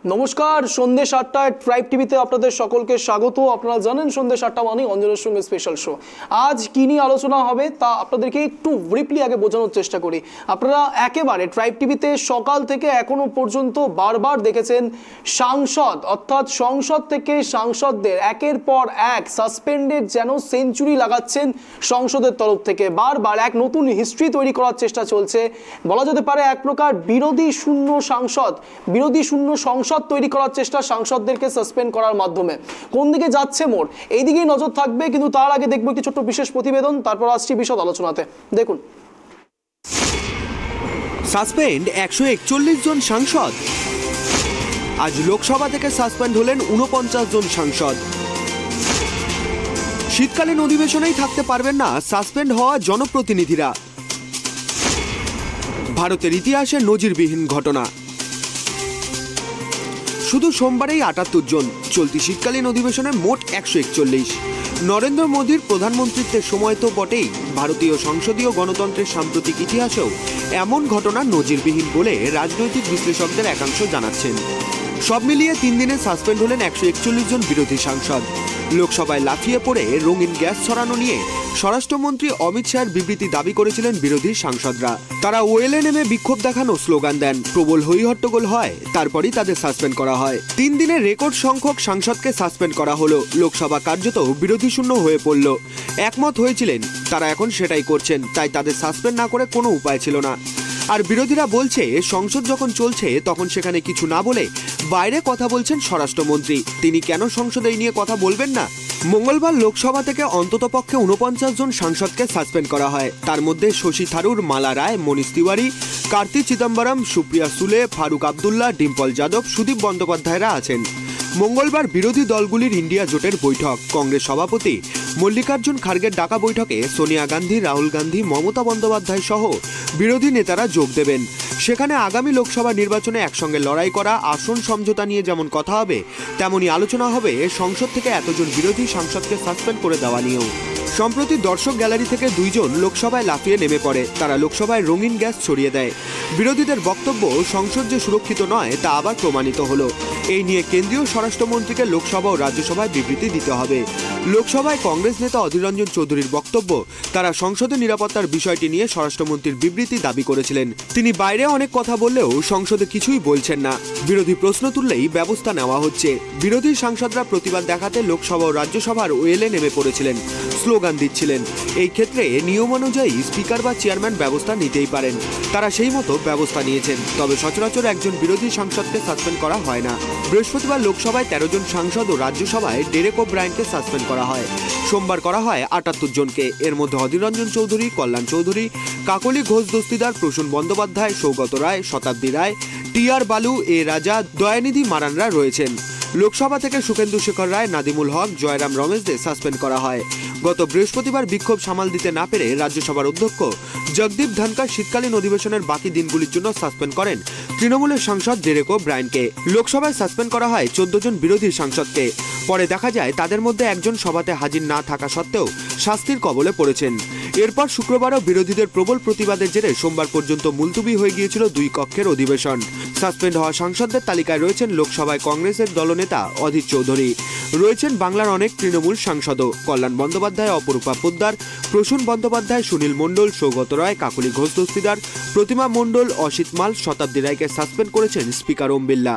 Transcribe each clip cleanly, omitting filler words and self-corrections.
নমস্কার, সন্ধ্যে 7টায় ট্রাইব টিভিতে আপনাদের সকলকে স্বাগত। আপনারা জানেন সন্ধ্যে 7টা মানে অঞ্জনের সঙ্গে স্পেশাল শো। আজ কী নিয়ে আলোচনা হবে তা আপনাদেরকে একটু ব্রিফলি আগে বোঝানোর চেষ্টা করি। আপনারা একেবারে ট্রাইব টিভিতে সকাল থেকে এখনো পর্যন্ত বারবার দেখেছেন সাংসদ অর্থাৎ সংসদ থেকে সাংসদদের একের পর এক সাসপেন্ডেড যেন সেঞ্চুরি লাগাচ্ছেন সংসদের তরফ থেকে। বারবার এক নতুন হিস্ট্রি তৈরি করার চেষ্টা চলছে, বলা যেতে পারে এক প্রকার বিরোধী শূন্য সংসদ তৈরি করার চেষ্টা সাংসদদেরকে সাসপেন্ড করার মাধ্যমে। কোন দিকে যাচ্ছে মোড়, এই দিকেই নজর থাকবে। কিন্তু তার আগে দেখবো একটি ছোট্ট বিশেষ প্রতিবেদন, তারপর আসছি বিশদ আলোচনাতে। দেখুন। সাসপেন্ড 141 জন সাংসদ। আজ লোকসভা থেকে সাসপেন্ড হলেন 49 জন সাংসদ। শীতকালীন অধিবেশনেই থাকতে পারবেন না সাসপেন্ড হওয়া জনপ্রতিনিধিরা। ভারতের ইতিহাসে নজিরবিহীন ঘটনা। শুধু সোমবারেই 78 জন, চলতি শীতকালীন অধিবেশনে মোট 141। নরেন্দ্র মোদীর প্রধানমন্ত্রীত্বের সময় তো বটেই, ভারতীয় সংসদীয় গণতন্ত্রের সাম্প্রতিক ইতিহাসেও এমন ঘটনা নজিরবিহীন বলে রাজনৈতিক বিশ্লেষকদের একাংশ জানাচ্ছেন। সব মিলিয়ে 3 দিনে সাসপেন্ড হলেন 141 জন বিরোধী সাংসদ। লোকসভায় লাফিয়ে পড়ে রঙিন গ্যাস ছড়ানো নিয়ে স্বরাষ্ট্রমন্ত্রী অমিত শাহের বিবৃতি দাবি করেছিলেন বিরোধী সাংসদরা। তারা ওয়েলে নেমে বিক্ষোভ দেখানো স্লোগান দেন, প্রবল হইহট্টগোল হয়, তারপরই তাদের সাসপেন্ড করা হয়। 3 দিনে রেকর্ড সংখ্যক সাংসদকে সাসপেন্ড করা হলো। লোকসভা কার্যত বিরোধী শূন্য হয়ে পড়ল। একমত হয়েছিলেন, তারা এখন সেটাই করছেন, তাই তাদের সাসপেন্ড না করে কোনো উপায় ছিল না। আর বিরোধীরা বলছে সংসদ যখন চলছে তখন সেখানে কিছু না বলে বাইরে কথা বলছেন স্বরাষ্ট্রমন্ত্রী, তিনি কেন সংসদে এই নিয়ে কথা বলবেন না? মঙ্গলবার লোকসভা থেকে অন্ততপক্ষে 49 জন সাংসদকে সাসপেন্ড করা হয়। তার মধ্যে শশী থারুর, মালা রায়, মনীষ তিওয়ারি, কার্তি চিদম্বরম, সুপ্রিয়া সুলে, ফারুক আবদুল্লাহ, ডিম্পল যাদব, সুদীপ বন্দ্যোপাধ্যায়রা আছেন। মঙ্গলবার বিরোধী দলগুলির ইন্ডিয়া জোটের বৈঠক। কংগ্রেস সভাপতি মল্লিকার্জুন খার্গের ডাকা বৈঠকে সোনিয়া গান্ধী, রাহুল গান্ধী, মমতা বন্দ্যোপাধ্যায় সহ বিরোধী নেতারা যোগ দেবেন। সেখানে আগামী লোকসভা নির্বাচনে একসঙ্গে লড়াই করা, আসন সমঝোতা নিয়ে যেমন কথা হবে তেমনই আলোচনা হবে সংসদ থেকে এতজন বিরোধী সাংসদকে সাসপেন্ড করে দেওয়া নিয়েও। সম্প্রতি দর্শক গ্যালারি থেকে 2 জন লোকসভায় লাফিয়ে নেমে পড়ে। তারা লোকসভায় রঙিন গ্যাস ছড়িয়ে দেয়। বিরোধীদের বক্তব্য সংসদ যে সুরক্ষিত নয় তা আবার প্রমাণিত হলো। এই নিয়ে কেন্দ্রীয় স্বরাষ্ট্রমন্ত্রীকে লোকসভা ও রাজ্যসভায় বিবৃতি দিতে হবে। লোকসভায় কংগ্রেস নেতা অধীর রঞ্জন চৌধুরীর বক্তব্য, তারা সংসদের নিরাপত্তার বিষয়টি নিয়ে স্বরাষ্ট্রমন্ত্রীর বিবৃতি দাবি করেছিলেন। তিনি বাইরে অনেক কথা বললেও সংসদে কিছুই বলছেন না। বিরোধী প্রশ্ন তুললেই ব্যবস্থা নেওয়া হচ্ছে। বিরোধী সাংসদরা প্রতিবাদ দেখাতে লোকসভা ও রাজ্যসভার ওয়েলে নেমে পড়েছিলেন, স্লোগান দিচ্ছিলেন। এই ক্ষেত্রে নিয়ম অনুযায়ী স্পিকার বা চেয়ারম্যান ব্যবস্থা নিতেই পারেন। তারা সেই মতো ব্যবস্থা নিয়েছেন। তবে সচরাচর একজন বিরোধী সাংসদকে সাসপেন্ড করা হয় না। বৃহস্পতিবার লোকসভায় 13 জন সাংসদ ও রাজ্যসভায় ডেরেক ওব্রায়েনকে সাসপেন্ড করা হয়। সোমবার করা হয় 78 জনকে। এর মধ্যে অধীর রঞ্জন চৌধুরী, কল্যাণ চৌধুরী, কাকলি ঘোষ দস্তিদার, প্রসূন বন্দ্যোপাধ্যায়, সৌগত রায়, শতাব্দী রায়, টি.আর. বালু, এ রাজা, দয়ানিধি মারানরা রয়েছেন। লোকসভা থেকে সুখেন্দু শেখর রায়, নাদিমুল হক, জয়রাম রমেশদের সাসপেন্ড করা হয়। গত বৃহস্পতিবার বিক্ষোভ সামাল দিতে না পেরে রাজ্যসভার অধ্যক্ষ জগদীপ ধনকর শীতকালীন অধিবেশনের বাকি দিনগুলির জন্য সাসপেন্ড করেন তৃণমূলের সাংসদ ডেরেক ওব্রায়েনকে। লোকসভায় সাসপেন্ড করা হয় 14 জন বিরোধী সাংসদকে। পরে দেখা যায় তাদের মধ্যে একজন সভাতে হাজির না থাকা সত্ত্বেও শাস্তির কবলে পড়েছেন। এরপর শুক্রবারও বিরোধীদের প্রবল প্রতিবাদের জেরে সোমবার পর্যন্ত মুলতুবি হয়ে গিয়েছিল 2 কক্ষের অধিবেশন। সাসপেন্ড হওয়া সাংসদদের তালিকায় রয়েছেন লোকসভায় কংগ্রেসের দলনেতা অধীর চৌধুরী, রয়েছেন বাংলার অনেক তৃণমূল সাংসদও, কল্যাণ বন্দ্যোপাধ্যায়, অপরূপা পোদ্দার, প্রসূন বন্দ্যোপাধ্যায়, সুনীল মণ্ডল, সৌগত রায়, কাকলি ঘোষ দস্তিদার, প্রতিমা মণ্ডল, অসিত মাল, শতাব্দী রায়কে সাসপেন্ড করেছেন স্পিকার ওম বিড়লা।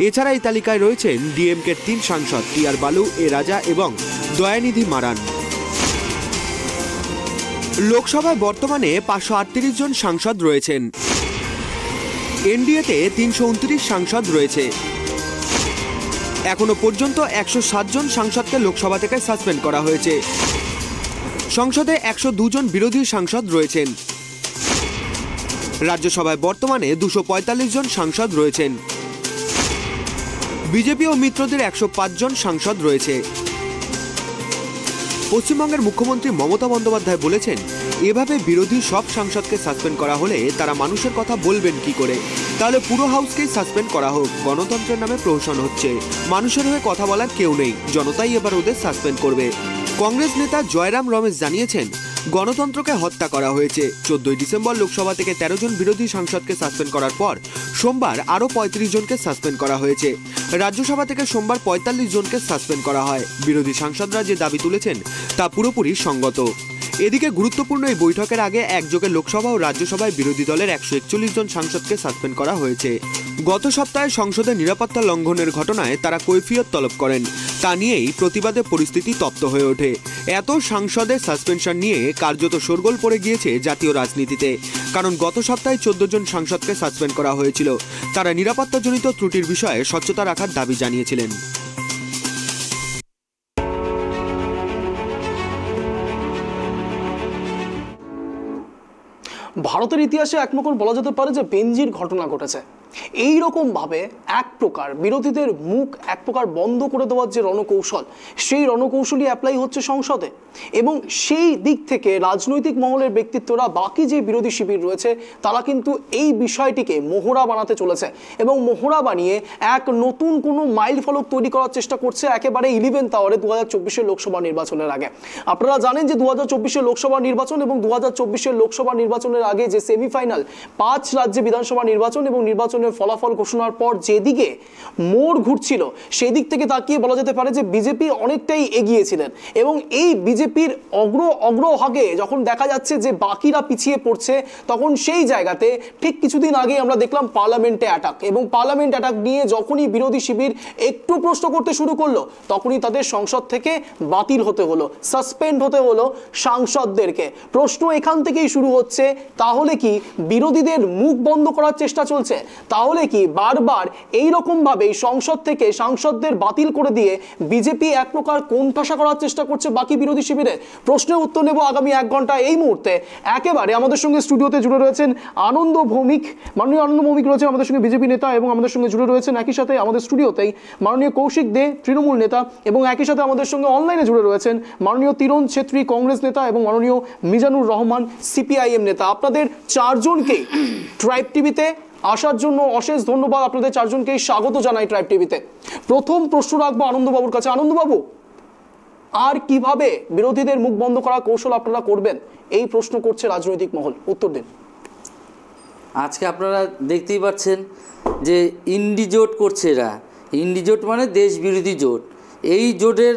এছাড়া এই তালিকায় রয়েছেন ডিএমকের 3 সাংসদ, টি.আর. বালু, এ রাজা এবং দয়ানিধি মারান। লোকসভায় বর্তমানে 538 জন সাংসদ রয়েছেন। এনডিএতে 329 সাংসদ রয়েছে। এখনো পর্যন্ত 107 জন সাংসদকে লোকসভা থেকে সাসপেন্ড করা হয়েছে। সংসদে 102 জন বিরোধী সাংসদ রয়েছেন। রাজ্যসভায় বর্তমানে 245 জন সাংসদ রয়েছেন। বিজেপি ও মিত্রদের 105 জন সাংসদ রয়েছে। পশ্চিমবঙ্গের মুখ্যমন্ত্রী মমতা বন্দ্যোপাধ্যায় বলেছেন, এভাবে বিরোধী সব সাংসদকে সাসপেন্ড করা হলে তারা মানুষের কথা বলবেন কি করে? তাহলে পুরো হাউসকেই সাসপেন্ড করা হোক। গণতন্ত্রের নামে প্রহসন হচ্ছে, মানুষের হয়ে কথা বলার কেউ নেই, জনতাই এবার ওদের সাসপেন্ড করবে। কংগ্রেস নেতা জয়রাম রমেশ জানিয়েছেন, গণতন্ত্রকে হত্যা করা হয়েছে। 14 ডিসেম্বর লোকসভা থেকে 13 জন বিরোধী সাংসদকে সাসপেন্ড করার পর সোমবার আরও ৩৫ জনকে সাসপেন্ড করা হয়েছে। রাজ্যসভা থেকে সোমবার ৪৫ জনকে সাসপেন্ড করা হয়। বিরোধী সাংসদরা যে দাবি তুলেছেন তা পুরোপুরি সঙ্গত। এদিকে গুরুত্বপূর্ণ এই বৈঠকের আগে একযোগে লোকসভা ও রাজ্যসভায় বিরোধী দলের ১৪১ জন সাংসদকে সাসপেন্ড করা হয়েছে। গত সপ্তাহে সংসদের নিরাপত্তা লঙ্ঘনের ঘটনায় তারা কৈফিয়ত তলব করেন। তা নিয়েই প্রতিবাদে পরিস্থিতি তপ্ত হয়ে ওঠে। এত সাংসদের সাসপেনশন নিয়ে কার্যত শোরগোল পড়ে গিয়েছে জাতীয় রাজনীতিতে। কারণ গত সপ্তাহে ১৪ জন সাংসদকে সাসপেন্ড করা হয়েছিল। তারা নিরাপত্তাজনিত ত্রুটির বিষয়ে স্বচ্ছতা রাখার দাবি জানিয়েছিলেন। ভারতের ইতিহাসে এক প্রকার বলা যেতে পারে যে বেনজির ঘটনা ঘটেছে। এই রকম ভাবে এক প্রকার বিরোধীদের মুখ এক প্রকার বন্ধ করে দেওয়ার যে রণকৌশল, সেই রণকৌশলই অ্যাপ্লাই হচ্ছে সংসদে। এবং সেই দিক থেকে রাজনৈতিক মহলের ব্যক্তিত্বরা, বাকি যে বিরোধী শিবির রয়েছে, তারা কিন্তু এই বিষয়টিকে মোহরা বানাতে চলেছে এবং মোহরা বানিয়ে এক নতুন কোনো মাইল ফলক তৈরি করার চেষ্টা করছে একেবারে 11th আওয়ারে 2024 লোকসভা নির্বাচনের আগে। আপনারা জানেন যে 2024 লোকসভা নির্বাচন এবং 2024 লোকসভা নির্বাচনের আগে যে সেমিফাইনাল 5 রাজ্যে বিধানসভা নির্বাচন এবং নির্বাচনের ফলাফল ঘোষণার পর যেদিকে মোড় ঘুরছিল, সেই দিক থেকে তাকিয়ে বলা যেতে পারে যে বিজেপি অনেকটাই এগিয়েছিলেন। এবং এই বিজেপির অগ্রভাগে যখন দেখা যাচ্ছে যে বাকিরা পিছিয়ে পড়ছে, তখন সেই জায়গাতে ঠিক কিছুদিন আগে আমরা দেখলাম পার্লামেন্টে অ্যাটাক। এবং পার্লামেন্ট অ্যাটাক নিয়ে যখনই বিরোধী শিবির একটু প্রশ্ন করতে শুরু করলো, তখনই তাদের সংসদ থেকে বাতিল হতে হলো, সাসপেন্ড হতে হলো সাংসদদেরকে। প্রশ্ন এখান থেকেই শুরু হচ্ছে, তাহলে কি বিরোধীদের মুখ বন্ধ করার চেষ্টা চলছে? তাহলে কি বারবার এইরকম ভাবেই সংসদ থেকে সাংসদদের বাতিল করে দিয়ে বিজেপি এক প্রকার কোণঠাসা করার চেষ্টা করছে বাকি বিরোধী শিবিরের? প্রশ্নের উত্তর নেব আগামী 1 ঘন্টা। এই মুহূর্তে একেবারে আমাদের সঙ্গে স্টুডিওতে জুড়ে রয়েছেন আনন্দ ভৌমিক, মাননীয় আনন্দ ভৌমিক রয়েছেন আমাদের সঙ্গে, বিজেপি নেতা, এবং আমাদের সঙ্গে জুড়ে রয়েছেন একই সাথে আমাদের স্টুডিওতেই মাননীয় কৌশিক দে, তৃণমূল নেতা, এবং একই সাথে আমাদের সঙ্গে অনলাইনে জুড়ে রয়েছেন মাননীয় তিরণ ছেত্রী, কংগ্রেস নেতা, এবং মাননীয় মিজানুর রহমান, সিপিআইএম নেতা। আপনাদের চারজনকে ট্রাইব টিভিতে আসার জন্য অশেষ ধন্যবাদ। আপনাদের চারজনকেই স্বাগত জানাই ট্রাইব টিভিতে। প্রথম প্রশ্ন রাখবো আনন্দবাবুর কাছে। আনন্দবাবু, আর কিভাবে বিরোধীদের মুখ বন্ধ করা কৌশল আপনারা করবেন, এই প্রশ্ন করছে রাজনৈতিক মহল, উত্তর দিন। আজকে আপনারা দেখতেই পাচ্ছেন যে ইন্ডি জোট করছে এরা। ইন্ডি জোট মানে দেশ বিরোধী জোট। এই জোটের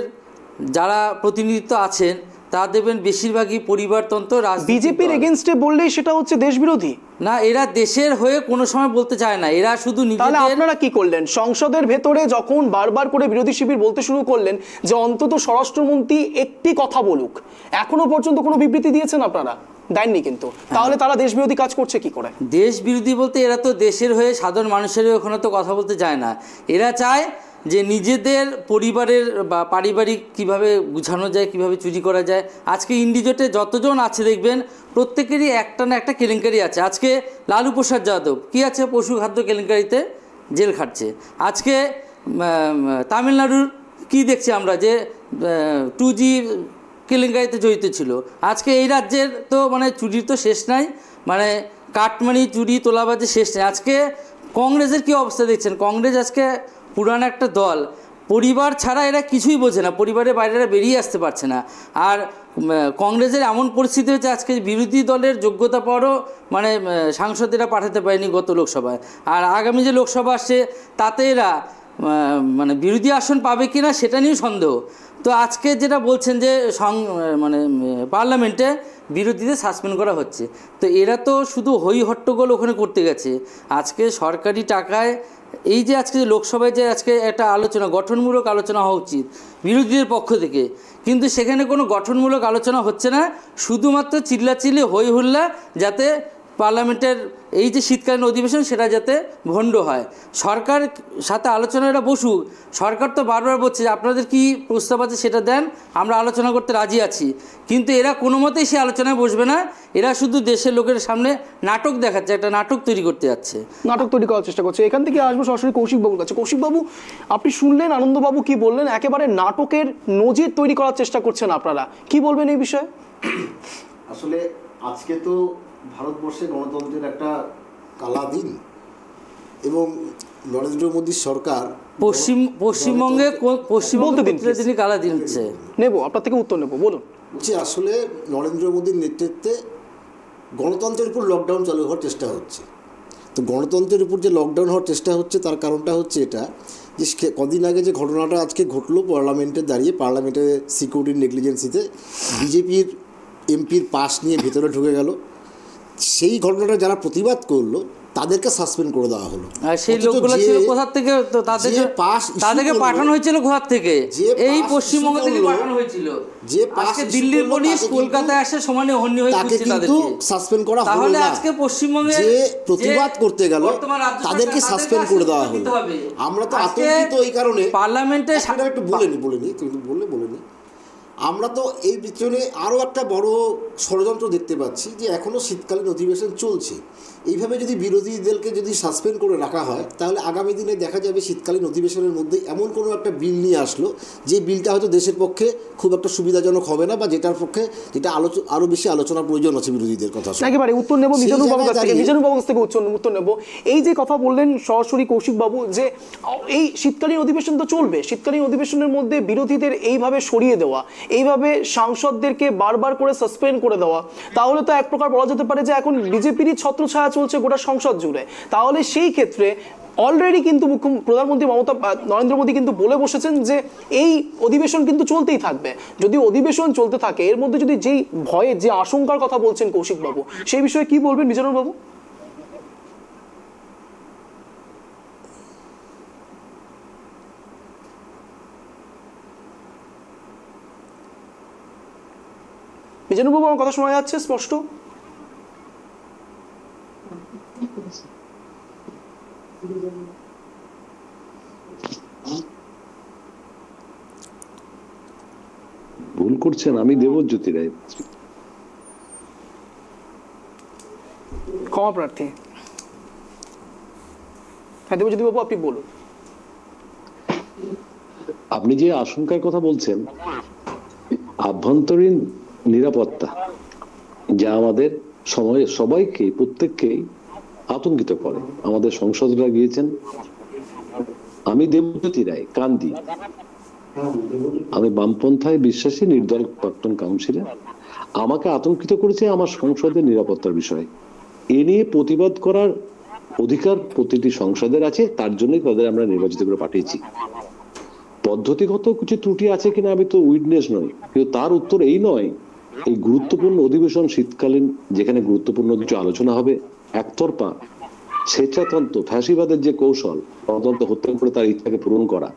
যারা প্রতিনিধিত্ব আছেন তা দেখবেন বেশিরভাগই পরিবারতন্ত্র, বিজেপির এগেইনস্টে বললেই সেটা হচ্ছে দেশ বিরোধী না। এরা দেশের হয়ে কোনো সময় বলতে চায় না, এরা শুধু তাহলে আপনারা কি করলেন? সংসদের ভেতরে যখন বারবার করে বিরোধী শিবির বলতে শুরু করলেন যে অন্তত স্বরাষ্ট্রমন্ত্রী একটি কথা বলুক, এখনো পর্যন্ত কোনো বিবৃতি দিয়েছেন আপনারা? দেননি। কিন্তু তাহলে তারা দেশ বিরোধী কাজ করছে কি করে? দেশ বিরোধী বলতে এরা তো দেশের হয়ে সাধারণ মানুষের ওখানে তো কথা বলতে চায় না। এরা চায় যে নিজেদের পরিবারের বা পারিবারিক কিভাবে গুছানো যায়, কিভাবে চুরি করা যায়। আজকে ইন্ডিজোটে যতজন আছে দেখবেন প্রত্যেকেরই একটা না একটা কেলেঙ্কারি আছে। আজকে লালু প্রসাদ যাদব কি আছে, পশু খাদ্য কেলেঙ্কারিতে জেল খাটছে। আজকে তামিলনাড়ুর কি দেখছি আমরা যে 2G কেলেঙ্কারিতে জড়িত ছিল। আজকে এই রাজ্যের তো মানে চুরির তো শেষ নাই, মানে কাটমানি চুরি তোলাবাজি শেষ নেই। আজকে কংগ্রেসের কি অবস্থা দেখছেন? কংগ্রেস আজকে পুরানো একটা দল, পরিবার ছাড়া এরা কিছুই বোঝে না, পরিবারের বাইরে বেরিয়ে আসতে পারছে না। আর কংগ্রেসের এমন পরিস্থিতি হচ্ছে আজকে বিরোধী দলের যোগ্যতা পরও মানে সাংসদেরা পাঠাতে পারেনি গত লোকসভায়। আর আগামী যে লোকসভা আসছে তাতে এরা মানে বিরোধী আসন পাবে কি না সেটা নিয়েও সন্দেহ। তো আজকে যেটা বলছেন যে মানে পার্লামেন্টে বিরোধীদের সাসপেন্ড করা হচ্ছে, তো এরা তো শুধু হই হট্টগোল ওখানে করতে গেছে। আজকে সরকারি টাকায় এই যে আজকে লোকসভায় যে আজকে একটা আলোচনা, গঠনমূলক আলোচনা হওয়া উচিত বিরোধীদের পক্ষ থেকে, কিন্তু সেখানে কোনো গঠনমূলক আলোচনা হচ্ছে না। শুধুমাত্র চিল্লাচিল্লি হই হুল্লা, যাতে পার্লামেন্টের এই যে শীতকালীন অধিবেশন সেটা যাতে ভণ্ড হয়। সরকার সাথে আলোচনা এটা বসুক। সরকার তো বারবার বলছে যে আপনাদের কি প্রস্তাব আছে সেটা দেন, আমরা আলোচনা করতে রাজি আছি, কিন্তু এরা কোনো মতেই সে আলোচনায় বসবে না। এরা শুধু দেশের লোকের সামনে নাটক দেখাচ্ছে, একটা নাটক তৈরি করতে যাচ্ছে, নাটক তৈরি করার চেষ্টা করছে। এখান থেকে আসবো সরাসরি কৌশিকবাবুর কাছে। কৌশিকবাবু, আপনি শুনলেন আনন্দবাবু কি বললেন, একেবারে নাটকের নজির তৈরি করার চেষ্টা করছেন আপনারা, কি বলবেন এই বিষয়ে? আসলে আজকে তো ভারতবর্ষে গণতন্ত্রের একটা কালা দিন, এবং নরেন্দ্র মোদীর সরকার পশ্চিমবঙ্গে তিনি কালা দিন হচ্ছে। নেবো আপনার থেকে উত্তর নেবো, বলুন। বলছি আসলে নরেন্দ্র মোদীর নেতৃত্বে গণতন্ত্রের উপর লকডাউন চালু হওয়ার চেষ্টা হচ্ছে। তো গণতন্ত্রের উপর যে লকডাউন হওয়ার চেষ্টা হচ্ছে তার কারণটা হচ্ছে এটা যে কদিন আগে যে ঘটনাটা আজকে ঘটলো পার্লামেন্টে দাঁড়িয়ে, পার্লামেন্টে সিকিউরিটির নেগলিজেন্সিতে বিজেপির এমপির পাস নিয়ে ভেতরে ঢুকে গেল, সেই ঘটনাটা যারা প্রতিবাদ করলো তাদেরকে সাসপেন্ড করে দেওয়া হলো। আর সেই লোকগুলো ছিল কোথা থেকে? তো তাদেরকে পাঠানো হয়েছিল কোথা থেকে? এই পশ্চিমবঙ্গ থেকে পাঠানো হয়েছিল। যে আজকে দিল্লির পুলিশ কলকাতায় আসে সমানে হন্যে হয়ে তাকে কিন্তু সাসপেন্ড করা হলো না। তাহলে আজকে পশ্চিমবঙ্গে যে প্রতিবাদ করতে গেল তাদেরকে সাসপেন্ড করে দেওয়া হলো। আমরা তো আতঙ্কিত এই কারণে পার্লামেন্টে একটু বলেনি তুমি বলেনি আমরা তো এই পিছনে আরও একটা বড় ষড়যন্ত্র দেখতে পাচ্ছি যে এখনও শীতকালীন অধিবেশন চলছে। এইভাবে যদি বিরোধীদেরকে যদি সাসপেন্ড করে রাখা হয় তাহলে আগামী দিনে দেখা যাবে শীতকালীন অধিবেশনের মধ্যে এমন কোনো একটা বিল নিয়ে আসলো যে বিলটা হয়তো দেশের পক্ষে খুব একটা সুবিধাজনক হবে না, বা যেটার পক্ষে যেটা আরও বেশি আলোচনার প্রয়োজন আছে বিরোধীদের কথা। একেবারে উত্তর নেব মিজানুর কাছ থেকে উত্তর নেব। এই যে কথা বললেন সরাসরি কৌশিক বাবু যে এই শীতকালীন অধিবেশন তো চলবে, শীতকালীন অধিবেশনের মধ্যে বিরোধীদের এইভাবে সরিয়ে দেওয়া, এইভাবে সাংসদদেরকে বারবার করে সাসপেন্ড করে দেওয়া, তাহলে তো এক প্রকার বলা যেতে পারে যে এখন বিজেপিরই ছত্রছায়া চলছে গোটা সংসদ জুড়ে। তাহলে সেই ক্ষেত্রে অলরেডি কিন্তু প্রধানমন্ত্রী নরেন্দ্র মোদী কিন্তু বলে বসেছেন যে এই অধিবেশন কিন্তু চলতেই থাকবে। যদি অধিবেশন চলতে থাকে এর মধ্যে যদি যেই ভয়ের যে আশঙ্কার কথা বলছেন কৌশিক বাবু, সেই বিষয়ে কি বলবেন মিজানুর বাবু? মিজানুর বাবু আমার কথা শোনা যাচ্ছে স্পষ্ট? ভুল করছেন, আমি দেবজ্যোতি রায়, ক্ষমা প্রার্থী। হ্যাঁ দেবজ্যোতি বাবু আপনি বলুন। আপনি যে আশঙ্কার কথা বলছেন, আভ্যন্তরীণ নিরাপত্তা যা আমাদের সবাইকে প্রত্যেককেই আতঙ্কিত করে। আমাদের সংসদরা গিয়েছেন, আমি দেবজ্যোতি রায় কান্দি, আমি বামপন্থায় বিশ্বাসী নির্দল প্রাক্তন কাউন্সিলর। আমাকে আতঙ্কিত করেছে আমার সংসদের নিরাপত্তার বিষয়। এ নিয়ে প্রতিবাদ করার অধিকার প্রতিটি সংসদের আছে, তার জন্যই তাদের আমরা নির্বাচিত করে পাঠিয়েছি। পদ্ধতিগত কিছু ত্রুটি আছে কিনা আমি তো উইটনেস নই, কিন্তু তার উত্তর এই নয় এই গুরুত্বপূর্ণ অধিবেশন শীতকালীন যেখানে গুরুত্বপূর্ণ কিছু আলোচনা হবে, একতরফা স্বেচ্ছাতন্ত্র ফ্যাসিবাদের যে কৌশল গণতন্ত্র হত্যা করে তার ইচ্ছাকে পূরণ করা,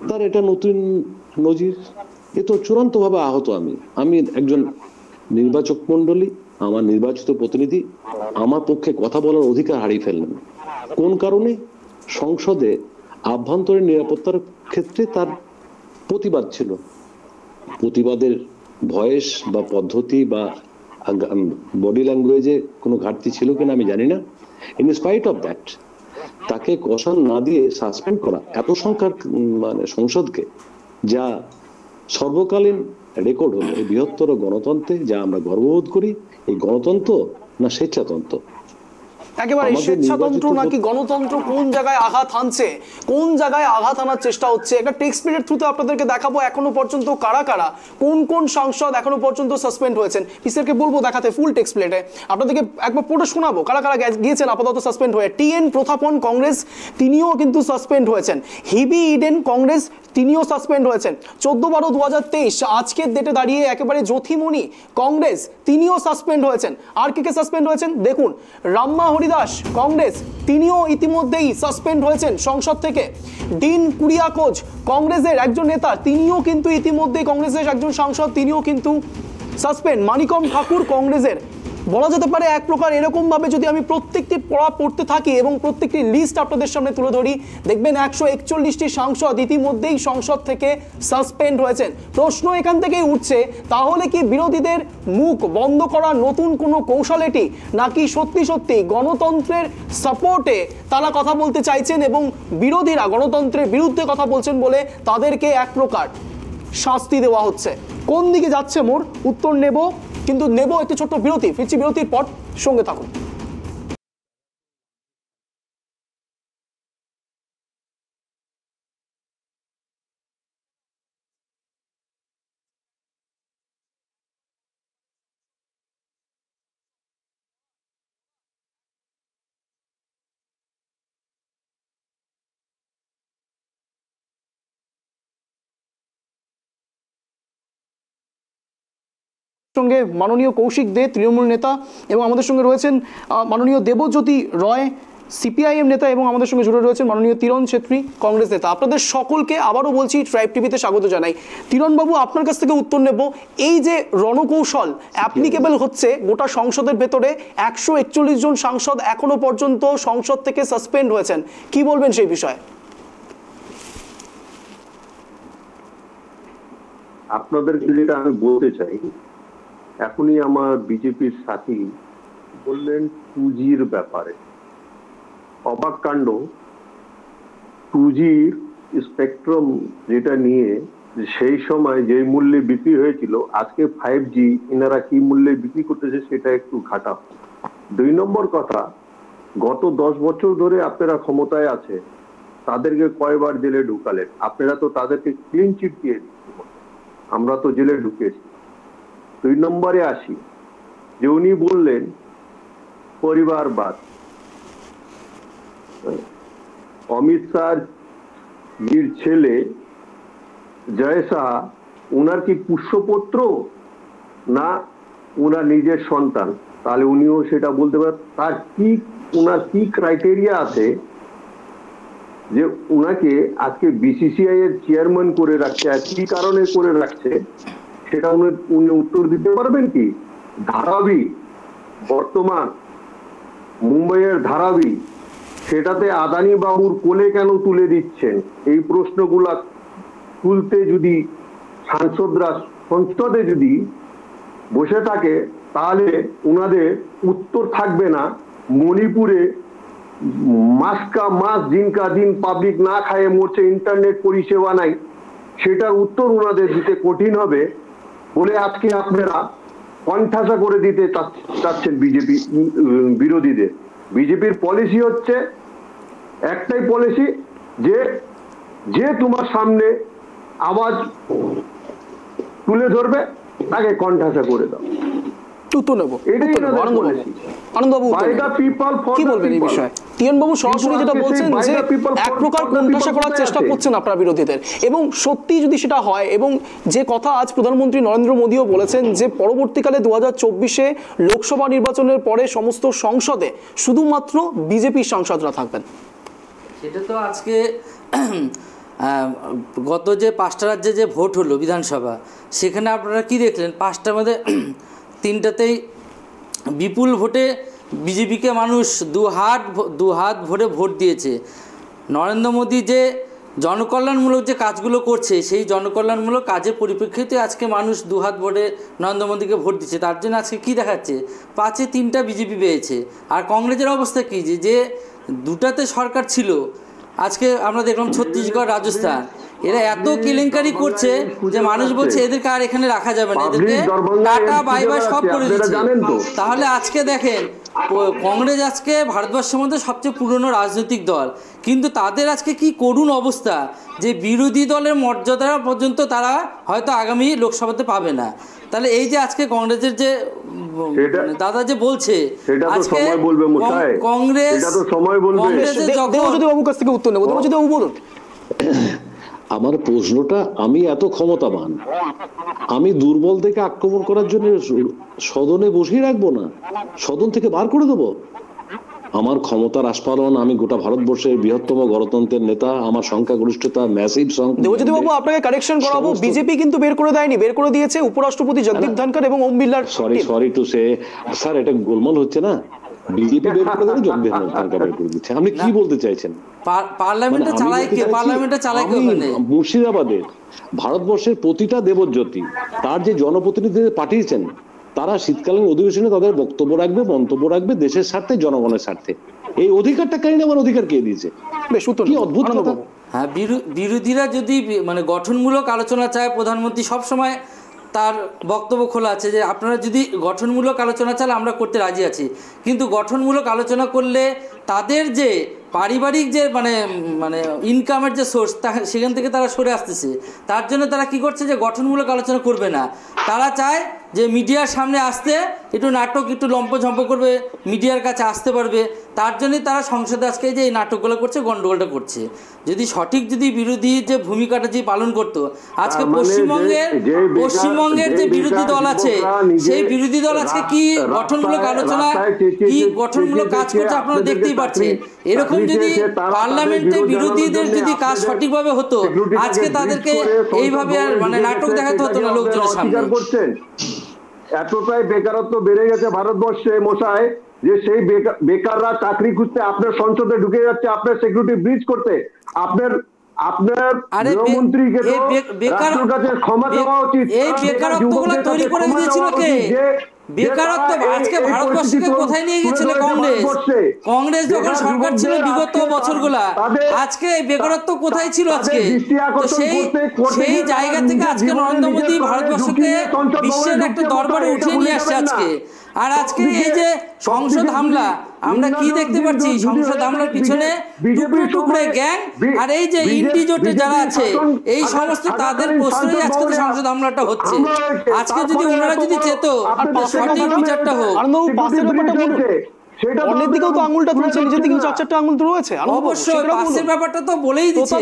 তার এটা নতুন নজির। এ তো চূড়ান্ত ভাবে আহত। আমি একজন নির্বাচক মন্ডলী, আমার নির্বাচিত প্রতিনিধি আমার পক্ষে কথা বলার অধিকার হারিয়ে ফেললেন। কোন কারণে? সংসদে আভ্যন্তরীণ নিরাপত্তার ক্ষেত্রে তার প্রতিবাদ ছিল। প্রতিবাদের ভয়েস বা পদ্ধতি বা বডি ল্যাঙ্গুয়েজে কোনো ঘাটতি ছিল কিনা আমি জানি না। ইন স্পাইট অফ দ্যাট তাকে কষান না দিয়ে সাসপেন্ড করা এত সংখ্যার সংসদকে, যা সর্বকালীন রেকর্ড হলো এই বৃহত্তর গণতন্ত্রে, যা আমরা গর্ববোধ করি। এই গণতন্ত্র না স্বেচ্ছাতন্ত্র? একেবারে স্বেচ্ছাতন্ত্র নাকি গণতন্ত্র, কোন জায়গায় আঘাত হানছে, কোন জায়গায় আঘাত আনার চেষ্টা হচ্ছে, একটা টেক্সট প্লেটের থ্রুতে আপনাদেরকে দেখাবো এখনো পর্যন্ত কারা কারা কোন কোন সাংসদ এখনো পর্যন্ত সাসপেন্ড হয়েছেন। পিসেরকে বলবো দেখাতে ফুল টেক্সট প্লেটে, আপনাদেরকে একবার পড়ে শোনাবো কারা কারা গিয়েছেন আপাতত সাসপেন্ড হয়ে। টিএন প্রথাপন কংগ্রেস, তিনিও কিন্তু সাসপেন্ড হয়েছেন। হিবি ইডেন কংগ্রেস, তিনিও সাসপেন্ড হয়েছেন। 14/12/2023 আজকের ডেটে দাঁড়িয়ে একেবারে জ্যোতিমণি কংগ্রেস, তিনিও সাসপেন্ড হয়েছেন। আর কে কে সাসপেন্ড হয়েছেন দেখুন, রাম্মা হরিদাস কংগ্রেস, তিনিও ইতিমধ্যেই সাসপেন্ড হয়েছেন সংসদ থেকে। ডিন কুরিয়াকোজ কংগ্রেসের একজন নেতা, তিনিও কিন্তু ইতিমধ্যেই কংগ্রেসের একজন সাংসদ, তিনিও কিন্তু সাসপেন্ড। মানিকম ঠাকুর কংগ্রেসের। বলা যেতে পারে এক প্রকার এরকম ভাবে যদি আমি প্রত্যেকটি পড়তে থাকি এবং প্রত্যেকটি লিস্ট আপনাদের সামনে তুলে ধরি, দেখবেন 141টি সাংসদ ইতিমধ্যেই সংসদ থেকে সাসপেন্ড হয়েছেন। প্রশ্ন এখান থেকেই উঠছে, তাহলে কি বিরোধীদের মুখ বন্ধ করার নতুন কোনো কৌশল এটি, নাকি সত্যি সত্যি গণতন্ত্রের সাপোর্টে তারা কথা বলতে চাইছেন এবং বিরোধীরা গণতন্ত্রের বিরুদ্ধে কথা বলছেন বলে তাদেরকে এক প্রকার শাস্তি দেওয়া হচ্ছে? কোন দিকে যাচ্ছে মোর উত্তর নেব, কিন্তু নেব একটি ছোট্ট বিরতি। ফিরছি বিরতির পর, সঙ্গে থাকুন। সঙ্গে মাননীয় কৌশিক দে তৃণমূল নেতা, এবং আমাদের সঙ্গে রয়েছেন মাননীয় দেবজ্যোতি রয় সিপিআইএম নেতা, এবং আমাদের সঙ্গে জুড়ে রয়েছেন মাননীয় তিরণ ছেত্রী কংগ্রেস নেতা। আপনাদের সকলকে আবারও বলছি ট্রাইব টিভিতে স্বাগত জানাই। তিরণবাবু, আপনার কাছ থেকে উত্তর নেব। এই যে রণকৌশল অ্যাপ্লিকেবল হচ্ছে গোটা সংসদের ভেতরে, 141 জন সাংসদ এখনো পর্যন্ত সংসদ থেকে সাসপেন্ড হয়েছেন, কি বলবেন সেই বিষয়ে? আপনাদেরকে যেটা আমি বলতে চাই, এখনই আমার বিজেপির সাথী বললেন 2Gর ব্যাপারে। অবাক কাণ্ড, 2Gর স্পেকট্রাম যেটা নিয়ে সেই সময় যে মূল্যে বিক্রি হয়েছিল, আজকে 5G এনারা কি মূল্যে বিক্রি করতেছে সেটা একটু ঘাটা। 2 নম্বর কথা, গত 10 বছর ধরে আপনারা ক্ষমতায় আছে, তাদেরকে কয়বার জেলে ঢুকালেন? আপনারা তো তাদেরকে ক্লিন চিট দিয়ে দিচ্ছেন, আমরা তো জেলে ঢুকেছি। 2 নম্বরে আসি, যে উনি বললেন পরিবারবাদ। অমিত শাহর ছেলে জয় শাহ, উনার কি পুষ্যপুত্র না উনার নিজের সন্তান? তাহলে উনিও সেটা বলতে পারেন। তার কি, উনার কি ক্রাইটেরিয়া আছে যে উনাকে আজকে বিসিসিআই এর চেয়ারম্যান করে রাখছে? আর কি কারণে করে রাখছে সেটা উনি উত্তর দিতে পারবেন কি? ধারাবি, বর্তমান মুম্বাইয়ের ধারাবি, সেটাতে আদানি বাবুর কোলে কেন তুলে দিচ্ছেন? এই প্রশ্নগুলা তুলতে যদি সাংসদরা সংসদে যদি বসে থাকে, তাহলে উনাদের উত্তর থাকবে না। মণিপুরে মাসকা মাস দিনকা দিন পাবলিক না খায়ে মরছে, ইন্টারনেট পরিষেবা নাই, সেটার উত্তর উনাদের দিতে কঠিন হবে বলে আজকে আপনারা কণ্ঠাসা করে দিতে চাচ্ছেন বিজেপি বিরোধীদের। বিজেপির পলিসি হচ্ছে একটাই পলিসি, যে তোমার সামনে আওয়াজ তুলে ধরবে তাকে কণ্ঠাসা করে দাও। উত্তর নেব। আনন্দবাবু কি বলবেন এই বিষয়ে? তিরণবাবু সরাসরি যেটা বলছেন যে এক প্রকার কোণঠাসা করার চেষ্টা করছেন আপনার বিরোধীদের, এবং সত্যি যদি সেটা হয়, এবং যে কথা আজ প্রধানমন্ত্রী নরেন্দ্র মোদীও বলেছেন যে পরবর্তীকালে 2024-এ লোকসভা নির্বাচনের পরে সমস্ত সংসদে শুধুমাত্র বিজেপির সাংসদরা থাকবেন। সেটা তো আজকে গত যে 5টা রাজ্যে যে ভোট হলো বিধানসভা, সেখানে আপনারা কি দেখলেন? 5টার মধ্যে 3টাতেই বিপুল ভোটে বিজেপিকে মানুষ দু হাত ভরে ভোট দিয়েছে। নরেন্দ্র মোদী যে জনকল্যাণমূলক যে কাজগুলো করছে, সেই জনকল্যাণমূলক কাজের পরিপ্রেক্ষিতে আজকে মানুষ 2 হাত ভরে নরেন্দ্র মোদীকে ভোট দিচ্ছে। তার জন্য আজকে কী দেখাচ্ছে? 5-এ 3টা বিজেপি পেয়েছে। আর কংগ্রেসের অবস্থা কী, যে 2টাতে সরকার ছিল, আজকে আমরা দেখলাম ছত্তিশগড়, রাজস্থান, এরা এত কেলেঙ্কারি করছে যে মানুষ বলছে এদেরকে আর এখানে রাখা যাবে না, এদেরকে টাটা বাই বাই সব করে দিচ্ছে। তাহলে আজকে দেখেন, কংগ্রেস আজকে ভারতবর্ষের মধ্যে সবচেয়ে পুরনো রাজনৈতিক দল, কিন্তু তাদের আজকে কি করুণ অবস্থা যে বিরোধী দলের মর্যাদা পর্যন্ত তারা হয়তো আগামী লোকসভাতে পাবে না। তাহলে এই যে আজকে কংগ্রেসের যে দাদা যে বলছে, আজকে আমার প্রশ্নটা, আমি এত ক্ষমতাবান, আমি দুর্বল থেকে আক্রমণ করার জন্য সদনে বসিয়ে রাখবো না, সদন থেকে বার করে দেবো? আমার ক্ষমতার আস্ফালন, আমি গোটা ভারতবর্ষের বৃহত্তম গণতন্ত্রের নেতা, আমার সংখ্যাগরিষ্ঠতা ম্যাসিভ সংখ্যা। দেবজ্যোতি বাবু, আপনাকে কারেকশন করাবো, বিজেপি কিন্তু বের করে দেয়নি, বের করে দিয়েছে উপরাষ্ট্রপতি জগদীপ ধনখড় এবং ওম বিড়লার। সরি টু সে স্যার, এটা গোলমাল হচ্ছে না? বিজেপি বের করে দেবে, জগদীপ ধনখড় বের করে দিচ্ছে। আপনি কি বলতে চাইছেন? পার্লামেন্টে চালায় কে? পার্লামেন্টে চালায় কে? মুর্শিদাবাদের ভারতবর্ষের প্রতিটা দেবজ্যোতি তার যে জনপ্রতিনিধিদের পাঠিয়েছেন, তারা শীতকালীন অধিবেশনে তাদের বক্তব্য রাখবে, মন্তব্য রাখবে দেশের স্বার্থে, জনগণের স্বার্থে। এই অধিকারটা কেন আমার অধিকার কে দিয়েছে? কি অদ্ভুত কথা। হ্যাঁ, বিরোধীরা যদি মানে গঠনমূলক আলোচনা চায়, প্রধানমন্ত্রী সবসময় তার বক্তব্য খোলা আছে যে আপনারা যদি গঠনমূলক আলোচনা চান আমরা করতে রাজি আছি, কিন্তু গঠনমূলক আলোচনা করলে তাদের যে পারিবারিক যে মানে মানে ইনকামের যে সোর্স, সেখান থেকে তারা সরে আসতেছে। তার জন্য তারা কি করছে যে গঠনমূলক আলোচনা করবে না, তারা চায় যে মিডিয়ার সামনে আসতে, একটু নাটক একটু লম্পঝম্প করবে, মিডিয়ার কাছে আসতে পারবে, তার জন্যই তারা সংসদে আজকে যে এই নাটকগুলো করছে, গণ্ডগোলটা করছে। যদি সঠিক যদি বিরোধী যে ভূমিকাটা যে পালন করতো, আজকে পশ্চিমবঙ্গের যে বিরোধী দল আছে, সেই বিরোধী দল আজকে কি গঠনমূলক আলোচনা, কি গঠনমূলক কাজ করছে আপনারা দেখতেই পাচ্ছেন। এরকম যদি পার্লামেন্টে বিরোধীদের যদি কাজ সঠিকভাবে হতো, আজকে তাদেরকে এইভাবে আর মানে নাটক দেখাতে হতো না লোকজনের সামনে। এতটাই বেকারত্ব বেড়ে গেছে ভারতবর্ষে মশাই, যে সেই বেকাররা চাকরি খুঁজতে আপনার সংসদে ঢুকে যাচ্ছে আপনার সিকিউরিটি ব্রিচ করতে। আপনার গৃহমন্ত্রীকে রাষ্ট্রের কাছে ক্ষমা চাওয়া উচিত। এই বেকারত্বগুলো তৈরি করে দিয়েছিল কে? বেকারত্ব আজকে ভারতবর্ষকে কোথায় নিয়ে গিয়েছিল কংগ্রেস যখন সরকার ছিল বিগত বছরগুলা, আজকে বেকারত্ব কোথায় ছিল? আজকে সেই জায়গা থেকে আজকে নরেন্দ্র মোদী ভারতবর্ষকে বিশ্বের একটা দরবারে উঠিয়ে নিয়ে আসছে আজকে। আর আজকে এই যে সংসদ হামলা, আমরা কি দেখতে পাচ্ছি? সংসদ হামলার পিছনে টুকরো টুকরো গ্যাং আর এই যে ইন্ডি জোটে যারা আছে, এই সমস্ত তাদের প্রশ্নই আজকে তো সংসদ হামলাটা হচ্ছে। আজকে যদি ওনারা যদি চেত সঠিক বিচারটা হোক। অন্যের দিকেও তো আঙুলটা তুলছে, নিজের দিকেও 4-4টা আঙুল তো রয়েছে। অবশ্যই পাশের ব্যাপারটা তো বলেই দিচ্ছে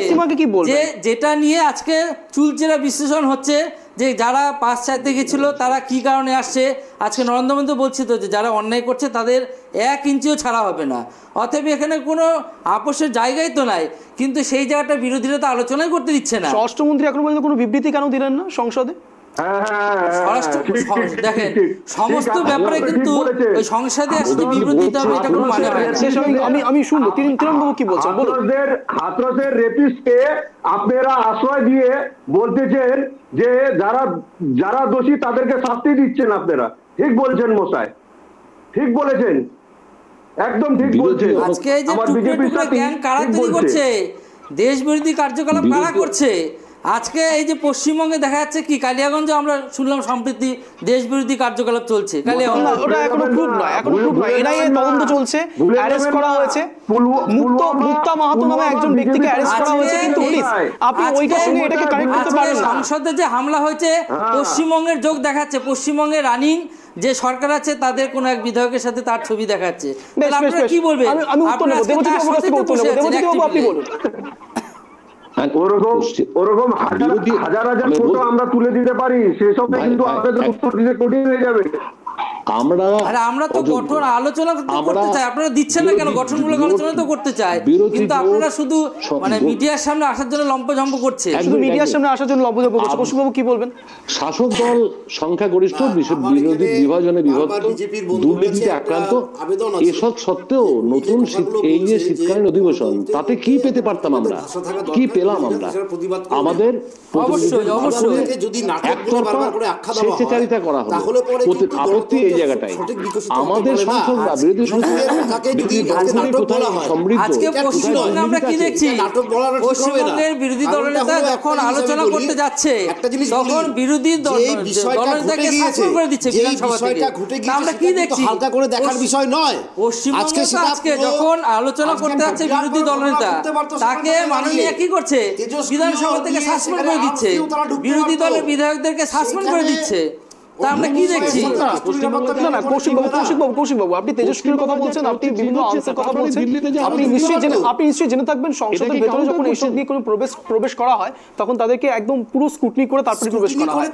যে যেটা নিয়ে আজকে চুলচেরা বিশ্লেষণ হচ্ছে, যে যারা পাশ চাইতে গেছিল তারা কি কারণে আসছে। আজকে নরেন্দ্র মোদী বলছে তো যে যারা অন্যায় করছে তাদের 1 ইঞ্চিও ছাড়া হবে না। অতএব এখানে কোনো আপোষের জায়গাই তো নাই, কিন্তু সেই জায়গাটা বিরোধীরা তো আলোচনাই করতে দিচ্ছে না। স্বরাষ্ট্রমন্ত্রী এখন পর্যন্ত কোনো বিবৃতি কেন দিলেন না সংসদে? দেখেন সমস্ত ব্যাপারে কিন্তু ওই সংসদে আসলে বিবৃতি দিতে হবে, এটা কোনো মানে হয় না। আমি শুনবো তিরণবাবু কি বলছেন। হাতরসের রেপিস্টকে আপনারা আশ্রয় দিয়ে বলতেছেন যে যারা দোষী তাদেরকে শাস্তি দিচ্ছেন। আপনারা ঠিক বলছেন মশাই, ঠিক বলেছেন, একদম ঠিক বলছেন। আজকে এই যে টুকরো টুকরো গ্যাং কারা তৈরি করছে, দেশ বিরোধী কার্যকলাপ কারা করছে, আজকে এই যে পশ্চিমবঙ্গে দেখা যাচ্ছে কি কালিয়াগঞ্জে আমরা শুনলাম সম্প্রতি দেশ বিরোধী কার্যকলাপ চলছে। ওটা এখনো প্রুফ নয়, এখনো প্রুফ নয়। এনআইএ তদন্ত চলছে, অ্যারেস্ট করা হয়েছে। মুক্তা মাহাতো নামে একজন ব্যক্তিকে অ্যারেস্ট করা হয়েছে, কিন্তু পুলিশ আপনি ওইটার সঙ্গে এটাকে কানেক্ট করতে পারেন না। সংসদে যে হামলা হয়েছে পশ্চিমবঙ্গের যোগ দেখাচ্ছে, পশ্চিমবঙ্গের রানিং যে সরকার আছে তাদের কোন এক বিধায়কের সাথে তার ছবি দেখাচ্ছে। আপনারা কি বলবেন? আমি উত্তর নেব, দেবজিৎ বাবু আপনি বলুন। ওরকম হাজার ফটো আমরা তুলে দিতে পারি, সেসব কিন্তু আপনাদের উত্তর দিতে কঠিন হয়ে যাবে। আমরা তো গঠন আলোচনা করতে চাই, আপনারা দিচ্ছেন না কেন? গঠনমূলক আলোচনা তো করতে চাই, কিন্তু আপনারা শুধু মানে মিডিয়ার সামনে আসার জন্য লম্পঝম্প করছে, শুধু মিডিয়ার সামনে আসার জন্য লম্পঝম্প করছে। পশ্চিমবাবু কি বলবেন? শাসক দল সংখ্যাগরিষ্ঠ, বিরোধী বিভাজনে বিভক্ত, দুর্নীতিতে আক্রান্ত, এসব সত্ত্বেও নতুন এই যে শীতকালীন অধিবেশন, তাতে কি পেতে পারতাম আমরা? কি পেলাম আমরা? আমাদের স্বেচ্ছাচারিতা করা হলো। আপত্তি এই জায়গাটাই, আমাদের সংসদরা বিরোধী আমরা কি দেখছি? পশ্চিমবঙ্গের বিরোধী দলনেতা যখন আলোচনা করতে যাচ্ছে তখন বিরোধী দলনেতাকে সাসপেন্ড করে দিচ্ছে বিধানসভা থেকে। আমরা কি দেখছি? হালকা করে দেখার বিষয় নয়। পশ্চিমবঙ্গে আজকে যখন আলোচনা করতে যাচ্ছে বিরোধী দলনেতা, তাকে মাননীয় কি করছে? বিধানসভা থেকে সাসপেন্ড করে দিচ্ছে, বিরোধী দলের বিধায়কদেরকে সাসপেন্ড করে দিচ্ছে। আমরা কি দেখছি? কৌশিকবাবু আপনি তেজস্ক্রিয়র কথা বলছেন, আপনি বিভিন্ন আনসার কথা বলছেন, আপনি নিশ্চয়ই জেনে থাকবেন সংসদের ভেতরে যখন এইসব নিয়ে কোনো প্রবেশ করা হয় তখন তাদেরকে একদম পুরো স্ক্রুটনি করে তারপরে প্রবেশ করা হয়।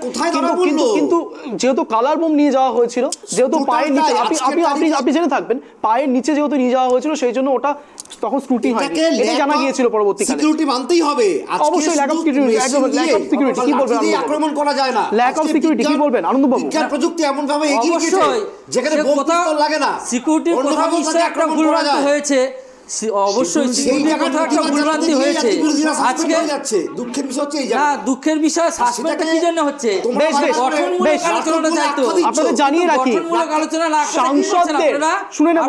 কিন্তু যেহেতু কালার বোম নিয়ে যাওয়া হয়েছিল, যেহেতু পায়ের নিচে, আপনি জেনে থাকবেন পায়ের নিচে যেহেতু নিয়ে যাওয়া হয়েছিল, সেই জন্য ওটা তখন স্ক্রুটি হয়নি, এটা জানা গিয়েছিল পরবর্তীকালে। সিকিউরিটি মানতেই হবে, অবশ্যই ল্যাক অফ সিকিউরিটি, একদম ল্যাক অফ সিকিউরিটি। কি বলবেন? আক্রমণ করা যায় না, ল্যাক অফ সিকিউরিটি কি বলবেন আনন্দবাবু? বিজ্ঞান প্রযুক্তি এমন ভাবে এগিয়ে গেছে যেখানে বোম পিস্তল লাগে না, সিকিউরিটির কোথাও নিশ্চয়ই একটা ভুলভ্রান্তি হয়েছে। অবশ্যই সিকিউরিটির কোথাও একটা ভুলভ্রান্তি হয়েছে। আজকে দুঃখের বিষয় হচ্ছে এই না, দুঃখের বিষয় সাসপেন্ডটা কি জন্য হচ্ছে? গঠনমূলক আলোচনাটা চাইতো। আপনাদের জানিয়ে রাখি, গঠনমূলক আলোচনা না সাংসদদের শুনে নেব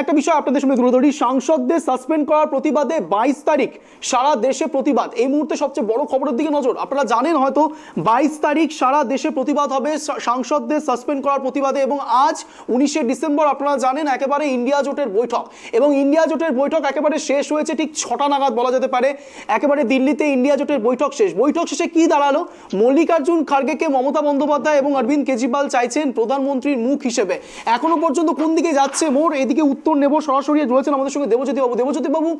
একটা বিষয় আপনাদের সামনে তুলে ধরি। সাংসদদের সাসপেন্ড করার প্রতিবাদে 22 তারিখ সারা দেশে প্রতিবাদ। এই মুহূর্তে সবচেয়ে বড় খবরের দিকে নজর। আপনারা জানেন হয়তো 22 তারিখ সারা দেশে প্রতিবাদ হবে সাংসদদের সাসপেন্ড করার প্রতিবাদে। এবং আজ 19শে ডিসেম্বর আপনারা জানেন একেবারে ইন্ডিয়া জোটের বৈঠক, এবং ইন্ডিয়া জোটের বৈঠক একেবারে শেষ হয়েছে ঠিক 6টা নাগাদ বলা যেতে পারে। একেবারে দিল্লিতে ইন্ডিয়া জোটের বৈঠক শেষ। বৈঠক শেষে কি দাঁড়ালো? মল্লিকার্জুন খার্গেকে মমতা বন্দ্যোপাধ্যায় এবং অরবিন্দ কেজরিওয়াল চাইছেন প্রধানমন্ত্রীর মুখ হিসেবে। এখনো পর্যন্ত কোন দিকে যাচ্ছে মোড়, এদিকে উত্তর নেব। সরাসরি রয়েছেন আমাদের সঙ্গে দেবজ্যোতি বাবু। দেবজ্যোতি বাবু,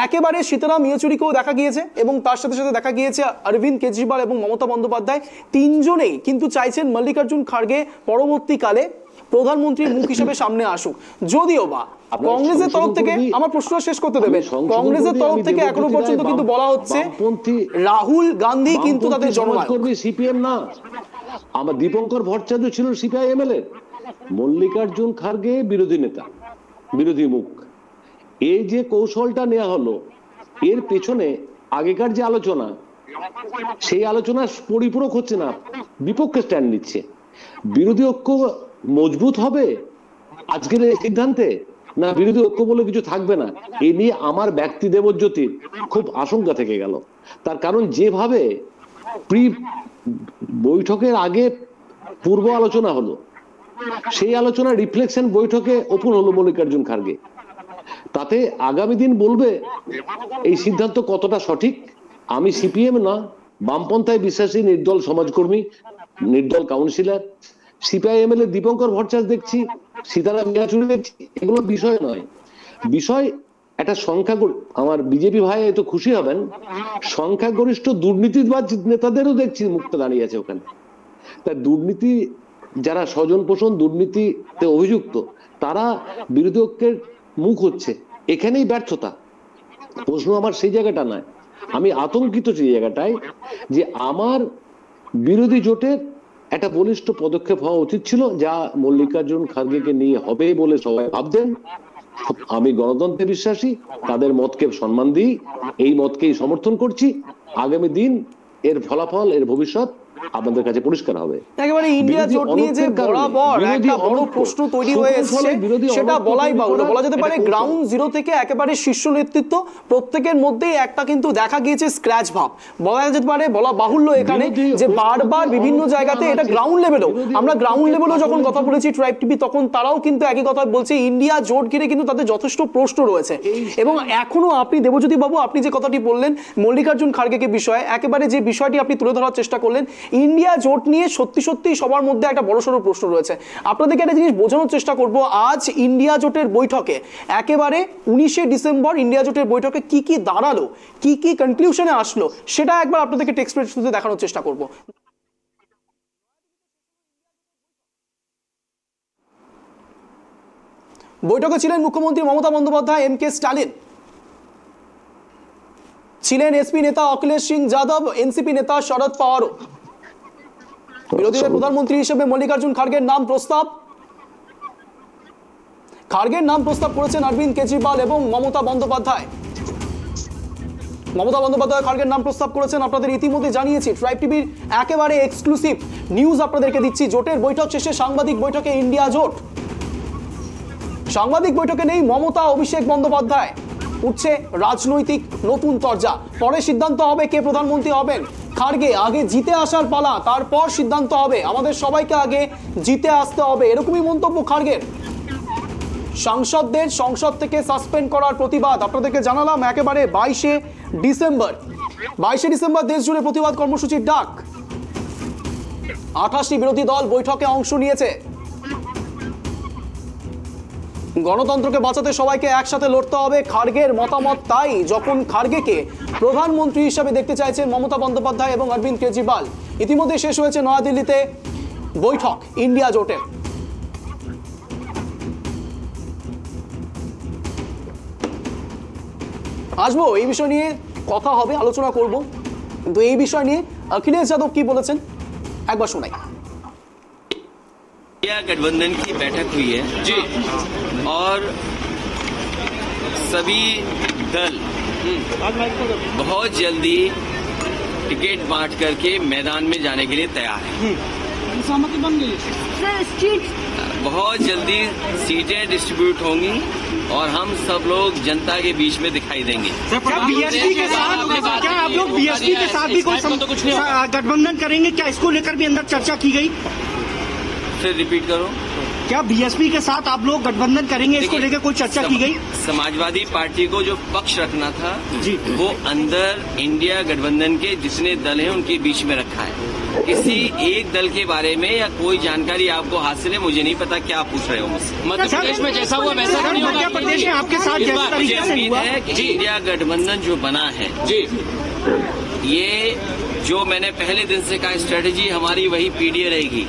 একেবারে সীতারাম ইয়েচুরিকেও দেখা গিয়েছে এবং তার সাথে সাথে দেখা গিয়েছে অরবিন্দ কেজরিওয়াল এবং মমতা বন্দ্যোপাধ্যায়, তিনজনেই কিন্তু চাইছেন মল্লিকার্জুন খার্গে পরবর্তীকালে প্রধানমন্ত্রীর মুখ হিসেবে সামনে আসুক। যদিও বা কংগ্রেসের তরফ থেকে, আমার প্রশ্ন শেষ করতে দেবে, কংগ্রেসের তরফ থেকে এখনো পর্যন্ত কিন্তু বলা হচ্ছে রাহুল গান্ধী কিন্তু তাদের জননায়ক। সিপিএম না, আমার দীপঙ্কর ভট্টাচার্য ছিল সিপিআইএম এর। মল্লিকার্জুন খার্গে বিরোধী নেতা, বিরোধী মুখ। এই যে কৌশলটা নেওয়া হলো, এর পেছনে আগেকার যে আলোচনা, সেই আলোচনা পরিপূরক হচ্ছে না, বিপক্ষে স্ট্যান্ড নিচ্ছে। বিরোধী ঐক্য মজবুত হবে আজকের এই সিদ্ধান্তে, না বিরোধী ঐক্য বলে কিছু থাকবে না? এই নিয়ে আমার ব্যক্তি দেবজ্যোতির খুব আশঙ্কা থেকে গেল। তার কারণ যেভাবে বৈঠকের আগে পূর্ব আলোচনা হলো, সেই আলোচনা রিফ্লেকশন বৈঠকে ওপেন হলো মল্লিকার্জুন খার্গে। তাতে আগামী দিন বলবে এই সিদ্ধান্ত কতটা সঠিক। আমি সিপিএম না, বামপন্থায় বিশ্বাসী নির্দল সমাজকর্মী, নির্দল কাউন্সিলর। সিপিআইএম এর দীপঙ্কর ভট্টাচার্য দেখছি, সীতারাম ইয়েচুরি দেখছি, এগুলো বিষয় নয়। বিষয় একটা আমার বিজেপি ভাই তো খুশি হবেন, সংখ্যাগরিষ্ঠ দুর্নীতিবাজ নেতাদেরও দেখছি মুক্ত দাঁড়িয়ে আছে ওখানে। তাই দুর্নীতি, যারা স্বজন পোষণ দুর্নীতিতে অভিযুক্ত, তারা বিরোধী ঐক্যের মুখ হচ্ছে। এখানেই ব্যর্থতা। প্রশ্ন আমার সেই জায়গাটা নয়, আমি আতঙ্কিত সেই জায়গাটায় যে আমার বিরোধী জোটের একটা বলিষ্ঠ পদক্ষেপ হওয়া উচিত ছিল, যা মল্লিকার্জুন খার্গেকে নিয়ে হবে বলে সবাই ভাবতেন। আমি গণতন্ত্রে বিশ্বাসী, তাদের মতকে সম্মান দিই, এই মতকেই সমর্থন করছি। আগামী দিন এর ফলাফল, এর ভবিষ্যৎ আপনাদের কাছে পরিষ্কার হবে। একেবারে ইন্ডিয়া জোট নিয়ে যে বরাবর একটা বড় প্রশ্ন তৈরি হয়ে এসেছে, সেটা বলাই বাহুল্য। বলা যেতে পারে গ্রাউন্ড জিরো থেকে একেবারে শীর্ষ নেতৃত্ব প্রত্যেকের মধ্যেই একটা কিন্তু দেখা গিয়েছে স্ক্র্যাচ ভাব। বলা যেতে পারে, বলা বাহুল্য এখানে যে বারবার বিভিন্ন জায়গাতে এটা গ্রাউন্ড লেভেলেও, আমরা গ্রাউন্ড লেভেলেও যখন কথা বলেছি ট্রাইব টিভি, তখন তারাও কিন্তু একই কথা বলছে, ইন্ডিয়া জোট ঘিরে কিন্তু তাদের যথেষ্ট প্রশ্ন রয়েছে। এবং এখনো আপনি দেবজ্যোতি বাবু, আপনি যে কথাটি বললেন মল্লিকার্জুন খার্গেকে বিষয়ে, একেবারে যে বিষয়টি আপনি তুলে ধরার চেষ্টা করলেন, ইন্ডিয়া জোট নিয়ে সত্যি সত্যি সবার মধ্যে একটা বড়সড় প্রশ্ন রয়েছে। আপনাদেরকে একটা জিনিস বোঝানোর চেষ্টা করব, আজ ইন্ডিয়া জোটের বৈঠকে একেবারে 19শে ডিসেম্বর ইন্ডিয়া জোটের বৈঠকে কি কি দাঁড়ালো, কি কি কনক্লুশনে আসলো, সেটা একবার আপনাদেরকে টেক্সট মেসেজে দেখানোর চেষ্টা করব। বৈঠকে ছিলেন মুখ্যমন্ত্রী মমতা বন্দ্যোপাধ্যায়, এম.কে. স্টালিন ছিলেন, এসপি নেতা অখিলেশ সিং যাদব, এনসিপি নেতা শরদ পাওয়ারও। বিরোধী দলের প্রধানমন্ত্রী হিসেবে মল্লিকার্জুন খার্গের নাম প্রস্তাব। খার্গের নাম প্রস্তাব করেছেন অরবিন্দ কেজরিওয়াল এবং মমতা বন্দ্যোপাধ্যায়। মমতা বন্দ্যোপাধ্যায় খার্গের নাম প্রস্তাব করেছেন, আপনাদের ইতিমধ্যে জানিয়েছি। ট্রাইব টিভির একেবারে এক্সক্লুসিভ নিউজ আপনাদেরকে দিচ্ছি। জোটের বৈঠক শেষে সাংবাদিক বৈঠকে ইন্ডিয়া জোট। সাংবাদিক বৈঠকে নেই মমতা, অভিষেক বন্দ্যোপাধ্যায়। উঠছে রাজনৈতিক নতুন তরজা। পরে সিদ্ধান্ত হবে কে প্রধানমন্ত্রী হবেন। খার্গে আগে জিতে আসার পালা, তারপর সিদ্ধান্ত হবে। আমাদের সবাইকে আগে জিতে আসতে হবে, এরকমই মন্তব্য খার্গের। সাংসদদের সংসদ থেকে সাসপেন্ড করার প্রতিবাদ আপনাদেরকে জানালাম একেবারে 22শে ডিসেম্বর দেশ জুড়ে প্রতিবাদ কর্মসূচির ডাক। 28টি বিরোধী দল বৈঠকে অংশ নিয়েছে। গণতন্ত্রকে বাঁচাতে সবাইকে একসাথে লড়তে হবে, খার্গের মতামত তাই। যখন খার্গেকে প্রধানমন্ত্রী হিসাবে দেখতে চাইছেন মমতা বন্দ্যোপাধ্যায় এবং অরবিন্দ কেজরিওয়াল। ইতিমধ্যে শেষ হয়েছে নয়াদিল্লিতে বৈঠক ইন্ডিয়া জোটের। আসবো এই বিষয় নিয়ে কথা হবে, আলোচনা করব, কিন্তু এই বিষয় নিয়ে অখিলেশ যাদব কি বলেছেন একবার শোনাই। इंडिया गठबंधन की बैठक हुई है जी, और सभी दल बहुत जल्दी टिकट बांट करके मैदान में जाने के लिए तैयार है। सहमति बन गई, बहुत जल्दी सीटें डिस्ट्रीब्यूट होंगी और हम सब लोग जनता के बीच में दिखाई देंगे। क्या बीएसपी के साथ, क्या आप लोग बीएसपी के साथ भी कोई गठबंधन करेंगे क्या? इसको लेकर भी अंदर चर्चा की गई? फिर रिपीट करो। क्या बीएसपी के साथ आप लोग गठबंधन करेंगे, इसको लेकर कोई चर्चा की गई? समाजवादी पार्टी को जो पक्ष रखना था जी, वो अंदर इंडिया गठबंधन के जितने दल हैं उनके बीच में रखा है। किसी एक दल के बारे में या कोई जानकारी आपको हासिल है, मुझे नहीं पता क्या आप पूछ रहे हो मुझसे। मध्य प्रदेश में जैसा हुआ वैसा नहीं होगा। मध्य प्रदेश में आपके साथ जिस तरीके से हुआ है कि इंडिया गठबंधन जो बना है जी, ये जो मैंने पहले दिन से कहा, स्ट्रेटेजी हमारी वही पीडीए रहेगी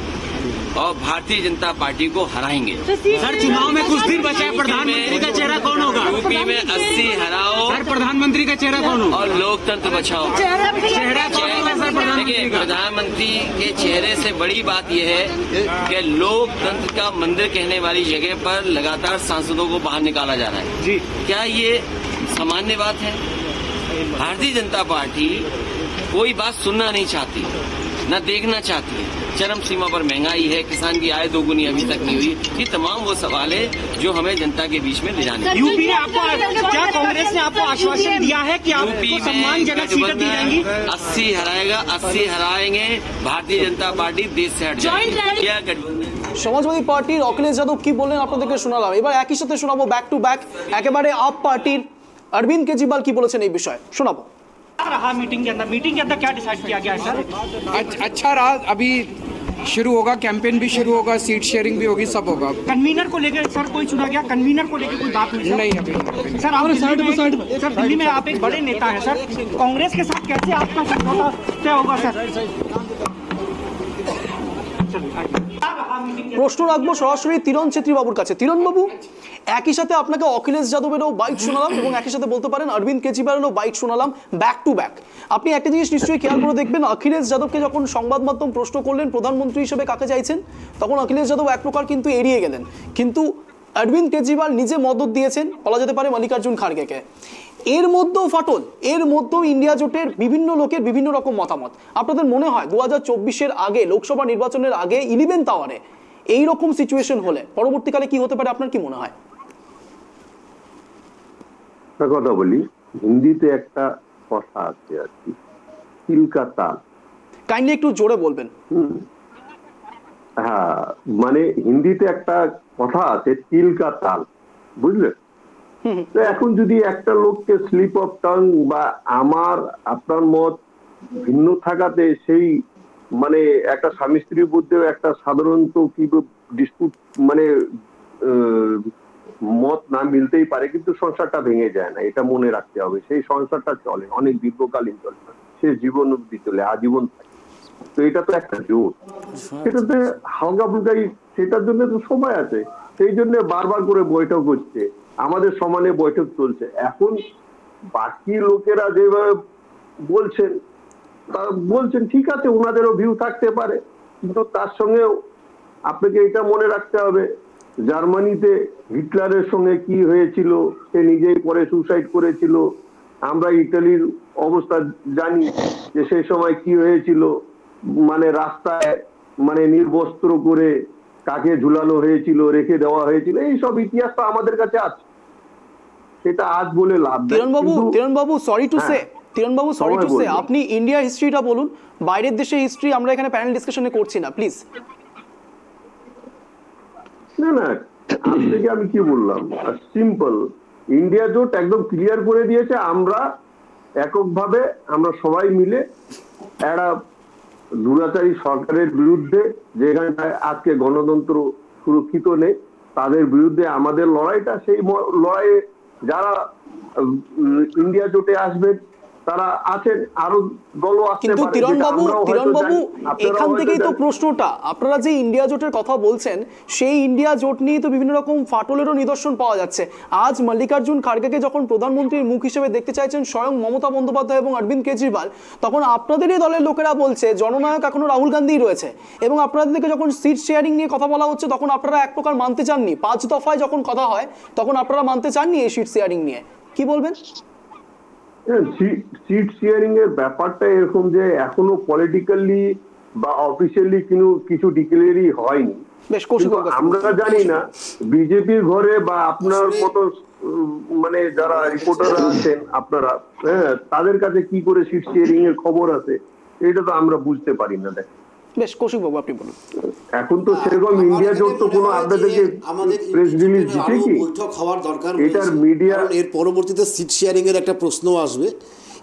और भारतीय जनता पार्टी को हराएंगे। सर चुनाव में कुछ दिन बचा है, प्रधानमंत्री का चेहरा कौन होगा? यूपी में 80 हराओ सर, प्रधानमंत्री का चेहरा कौन होगा? और लोकतंत्र बचाओ। चेहरा कौन होगा सर? देखिए, प्रधानमंत्री के चेहरे से बड़ी बात यह है कि लोकतंत्र का मंदिर कहने वाली जगह पर लगातार सांसदों को बाहर निकाला जा रहा है जी। क्या ये सामान्य बात है? भारतीय जनता पार्टी कोई बात सुनना नहीं चाहती, न देखना चाहती है। चरम सीमा पर महंगाई है, किसान की आय दोगुनी अभी तक नहीं हुई। ये तमाम वो सवाल है जो हमें जनता के बीच में ले जाने। यूपी ने आपको, क्या कांग्रेस ने आपको आश्वासन दिया है कि यूपी में गठबंधन 80 हराएगा, 80 हराएंगे, भारतीय जनता पार्टी देश से हट जाएगी। क्या गठबंधन? সমাজবাদী পার্টির অখিলেশ যাদব কি বললেন আপনাদেরকে শোনালাম, এবার একই সাথে শোনাবো ব্যাক টু ব্যাক একেবারে আপ পার্টির অরবিন্দ কেজরিওয়াল কি বলেছেন এই বিষয়ে শোনাবো। रहा मीटिंग के अंदर क्या डिसाइड किया गया है सर? अच्छा रहा, अभी शुरू होगा, कैंपेन भी शुरू होगा, सीट शेयरिंग भी होगी, सब होगा। कन्वीनर को लेकर सर कोई चुना गया? कन्वीनर को लेकर कोई बात नहीं अभी सर। आप दिल्ली में आप एक बड़े नेता है सर, कांग्रेस के साथ कैसे आपका समझौता तय होगा सर? প্রশ্ন রাখবো সরাসরি তিরণ ছেত্রী বাবুর কাছে। তিরণ বাবু, একই সাথে আপনাকে অখিলেশ যাদবেরও বাইট শোনালাম এবং একই সাথে বলতে পারেন অরবিন্দ কেজরিওয়ালেরও বাইট শোনালাম ব্যাক টু ব্যাক। আপনি একটা জিনিস নিশ্চয়ই খেয়াল করে দেখবেন, অখিলেশ যাদবকে যখন সংবাদ মাধ্যম প্রশ্ন করলেন প্রধানমন্ত্রী হিসেবে কাকে চাইছেন, তখন অখিলেশ যাদব এক প্রকার কিন্তু এড়িয়ে গেলেন, কিন্তু অরবিন্দ কেজরিওয়াল নিজে মদত দিয়েছেন বলা যেতে পারে মল্লিকার্জুন খাড়গেকে। এর মধ্যেও ফাটল, এর মধ্যেও ইন্ডিয়া জোটের বিভিন্ন লোকের বিভিন্ন রকম মতামত। আপনাদের মনে হয় 2024-এর আগে, লোকসভা নির্বাচনের আগে 11th আওয়ারে এইরকম সিচুয়েশন হলে পরবর্তীকালে কি হতে পারে, আপনার কি মনে হয়? একটা কথা বলি, হিন্দিতে একটা কথা আছে আর কি, তিলকা তাল। কাইন্ডলি একটু জোরে বলবেন। হ্যাঁ, মানে হিন্দিতে একটা কথা আছে তিলকা তাল, বুঝলেন? এখন যদি একটা লোককে স্লিপ অফ টাং বা আমার আপনার মত ভিন্ন থাকাতে সেই মানে একটা স্বামী স্ত্রীর মধ্যে একটা সাধারণত কি ডিসপুট মানে মত না মিলতেই পারে, কিন্তু সংসারটা ভেঙে যায় না, এটা মনে রাখতে হবে। সেই সংসারটা চলে অনেক দীর্ঘকালীন চলে, সে জীবন অবধি চলে, আজীবন থাকে। তো এটা তো একটা জোর, সেটাতে হালকা ফুলকাই, সেটার জন্য তো সময় আছে, সেই জন্য বারবার করে বৈঠক হচ্ছে, আমাদের সমানে বৈঠক চলছে। এখন বাকি লোকেরা যেভাবে বলছেন বলছেন ঠিক আছে, ওনাদেরও ভিউ থাকতে পারে, কিন্তু তার সঙ্গেও আপনাকে এটা মনে রাখতে হবে, জার্মানিতে হিটলারের সঙ্গে কি হয়েছিল, সে নিজেই পরে সুসাইড করেছিল। আমরা ইতালির অবস্থা জানি যে সেই সময় কি হয়েছিল, মানে রাস্তায় মানে নির্বস্ত্র করে কাকে ঝুলানো হয়েছিল, রেখে দেওয়া হয়েছিল, এই সব ইতিহাস তো আমাদের কাছে আছে, সেটা আজ বলে লাভ নেই। তিরণ বাবু সরি টু সে, আপনি ইন্ডিয়া হিস্ট্রিটা বলুন, বাইরের দেশের হিস্ট্রি আমরা এখানে প্যানেল ডিসকাশনে করছি না প্লিজ। না না, আজ থেকে আমি কি বললাম, সিম্পল, ইন্ডিয়া জোট একদম ক্লিয়ার করে দিয়েছে, আমরা এককভাবে আমরা সবাই মিলে একটা দুরাচারী সরকারের বিরুদ্ধে, যেখানটায় আজকে গণতন্ত্র সুরক্ষিত নেই, তাদের বিরুদ্ধে আমাদের লড়াইটা, সেই লড়াইয়ে যারা ইন্ডিয়া জোটে আসবেন তারা আছেন, আরো দলও আসতে পারে। কিন্তু তিরণ বাবু এখান থেকেই তো প্রশ্নটা, আপনারা যে ইন্ডিয়া জোটের কথা বলছেন সেই ইন্ডিয়া জোট নিয়ে তো বিভিন্ন রকম ফাটলেরও নিদর্শন পাওয়া যাচ্ছে। আজ মল্লিকার্জুন খাড়গেকে যখন প্রধানমন্ত্রীর মুখ হিসেবে দেখতে চাইছেন স্বয়ং মমতা বন্দ্যোপাধ্যায় এবং অরবিন্দ কেজরিওয়াল, তখন আপনাদেরই দলের লোকেরা বলছে জননায়ক এখনো রাহুল গান্ধী রয়েছে, এবং আপনাদেরকে যখন সিট শেয়ারিং নিয়ে কথা বলা হচ্ছে তখন আপনারা এক প্রকার মানতে চাননি, 5 দফায় যখন কথা হয় তখন আপনারা মানতে চাননি এই সিট শেয়ারিং নিয়ে, কি বলবেন? সিট শেয়ারিং এর ব্যাপারটা এরকম যে এখনো পলিটিক্যালি বা অফিসিয়ালি কিছু ডিক্লেয়ারই হয়নি, আমরা জানি না বিজেপির ঘরে বা আপনার মতো মানে যারা রিপোর্টাররা আছেন আপনারা, হ্যাঁ, তাদের কাছে কি করে সিট শেয়ারিং এর খবর আছে, এটা তো আমরা বুঝতে পারি না। দেখ, বেশ, কৌশিক বাবু আপনি বলুন। এখন তো সেরকম ইন্ডিয়া জোট তো কোনো আপনাদেরকে প্রেস রিলিজ দিচ্ছে কি? বৈঠক হওয়ার দরকার, এটার মিডিয়া এর পরবর্তীতে সিট শেয়ারিং এর একটা প্রশ্ন আসবে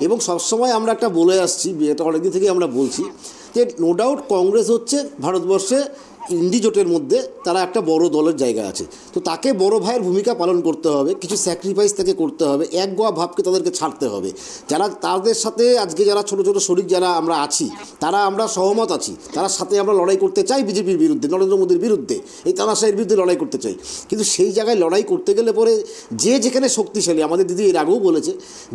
এবং সবসময় আমরা একটা বলে আসছি, এটা অনেকদিন থেকে আমরা বলছি যে নো ডাউট কংগ্রেস হচ্ছে ভারতবর্ষে ইন্ডি জোটের মধ্যে তারা একটা বড় দলের জায়গা আছে, তো তাকে বড় ভাইয়ের ভূমিকা পালন করতে হবে, কিছু স্যাক্রিফাইস তাকে করতে হবে, এক গোয়া ভাবকে তাদেরকে ছাড়তে হবে। যারা তাদের সাথে আজকে যারা ছোটো ছোটো শরিক যারা আমরা আছি, তারা আমরা সহমত আছি, তার সাথে আমরা লড়াই করতে চাই বিজেপির বিরুদ্ধে, নরেন্দ্র মোদীর বিরুদ্ধে, এই তানাশাহির বিরুদ্ধে লড়াই করতে চাই, কিন্তু সেই জায়গায় লড়াই করতে গেলে পরে যে যেখানে শক্তিশালী, আমাদের দিদি এর আগেও বলেছে,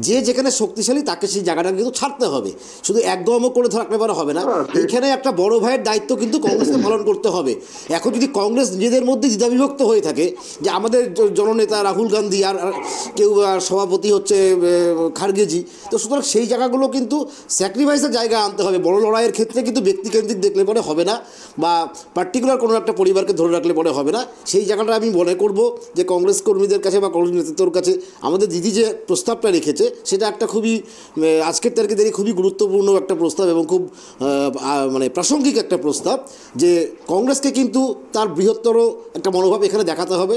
যে যেখানে শক্তিশালী তাকে সেই জায়গাটা কিন্তু ছাড়তে হবে, শুধু একদম করে থাকলে পরে হবে না। এখানে একটা বড় ভাইয়ের দায়িত্ব কিন্তু কংগ্রেসকে পালন করতে হবে। এখন যদি কংগ্রেস নিজেদের মধ্যে দ্বিধাবিভক্ত হয়ে থাকে যে আমাদের জননেতা রাহুল গান্ধী আর কেউ সভাপতি হচ্ছে খার্গেজি, তো সুতরাং সেই জায়গাগুলো কিন্তু স্যাক্রিফাইসের জায়গা আনতে হবে। বড় লড়াইয়ের ক্ষেত্রে কিন্তু ব্যক্তিকেন্দ্রিক দেখলে পরে হবে না, বা পার্টিকুলার কোনো একটা পরিবারকে ধরে রাখলে পরে হবে না। সেই জায়গাটা আমি মনে করব যে কংগ্রেস কর্মীদের কাছে বা কংগ্রেস নেতৃত্বের কাছে আমাদের দিদি যে প্রস্তাবটা রেখেছে সেটা একটা খুবই আজকের তারিখে দেখি খুবই গুরুত্বপূর্ণ একটা প্রস্তাব এবং খুব মানে প্রাসঙ্গিক একটা প্রস্তাব, যে কংগ্রেসকে কিন্তু তার বৃহত্তর একটা মনোভাব এখানে দেখাতে হবে।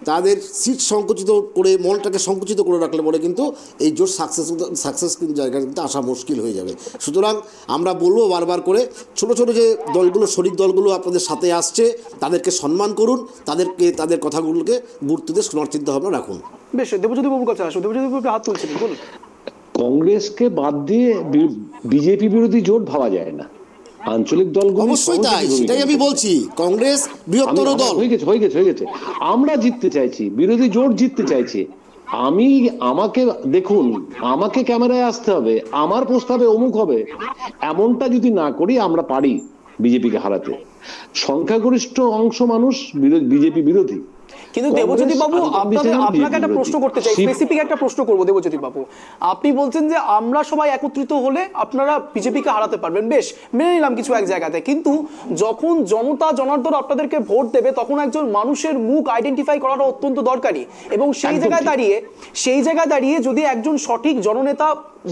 তাদের সিট সংকুচিত করে, মনটাকে সংকুচিত করে রাখলে পরে কিন্তু এই জোট সাকসেস কিন্তু জায়গায় কিন্তু আসা মুশকিল হয়ে যাবে। সুতরাং আমরা বলবো বারবার করে, ছোট ছোট যে দলগুলো, শরিক দলগুলো আপনাদের সাথে আসছে, তাদেরকে সম্মান করুন, তাদের কথাগুলোকে গুরুত্ব দিয়ে শোনার চিন্তা ভাবনা রাখুন। বেশ, দেবজ্যোতি বাবুর কাছে আসুন। দেবজ্যোতি বাবু হাত তুলছিলেন, বলুন। কংগ্রেসকে বাদ দিয়ে বিজেপি বিরোধী জোট ভাবা যায় না। আঞ্চলিক দলগুলো অবশ্যই তাই, সেটাই আমি বলছি, কংগ্রেস বৃহত্তর দল। হয়ে গেছে। আমরা জিততে চাইছি, বিরোধী জোট জিততে চাইছে। আমাকে দেখুন, আমাকে ক্যামেরায় আসতে হবে, আমার প্রস্তাবে অমুক হবে, এমনটা যদি না করি আমরা পারি বিজেপিকে হারাতে। সংখ্যাগরিষ্ঠ অংশ মানুষ বিজেপি বিরোধী। কিন্তু দেবজ্যোতি বাবু, আপনাকে একটা প্রশ্ন করতে চাই, স্পেসিফিক একটা প্রশ্ন করবো। দেবজ্যোতি বাবু, আপনি বলছেন যে আমরা সবাই একত্রিত হলে আপনারা বিজেপিকে হারাতে পারবেন, বেশ মেনে নিলাম কিছু এক জায়গাতে, কিন্তু যখন জনতা জনার্দন আপনাদেরকে ভোট দেবে তখন একজন মানুষের মুখ আইডেন্টিফাই করাটা অত্যন্ত দরকারি, এবং সেই জায়গায় দাঁড়িয়ে যদি একজন সঠিক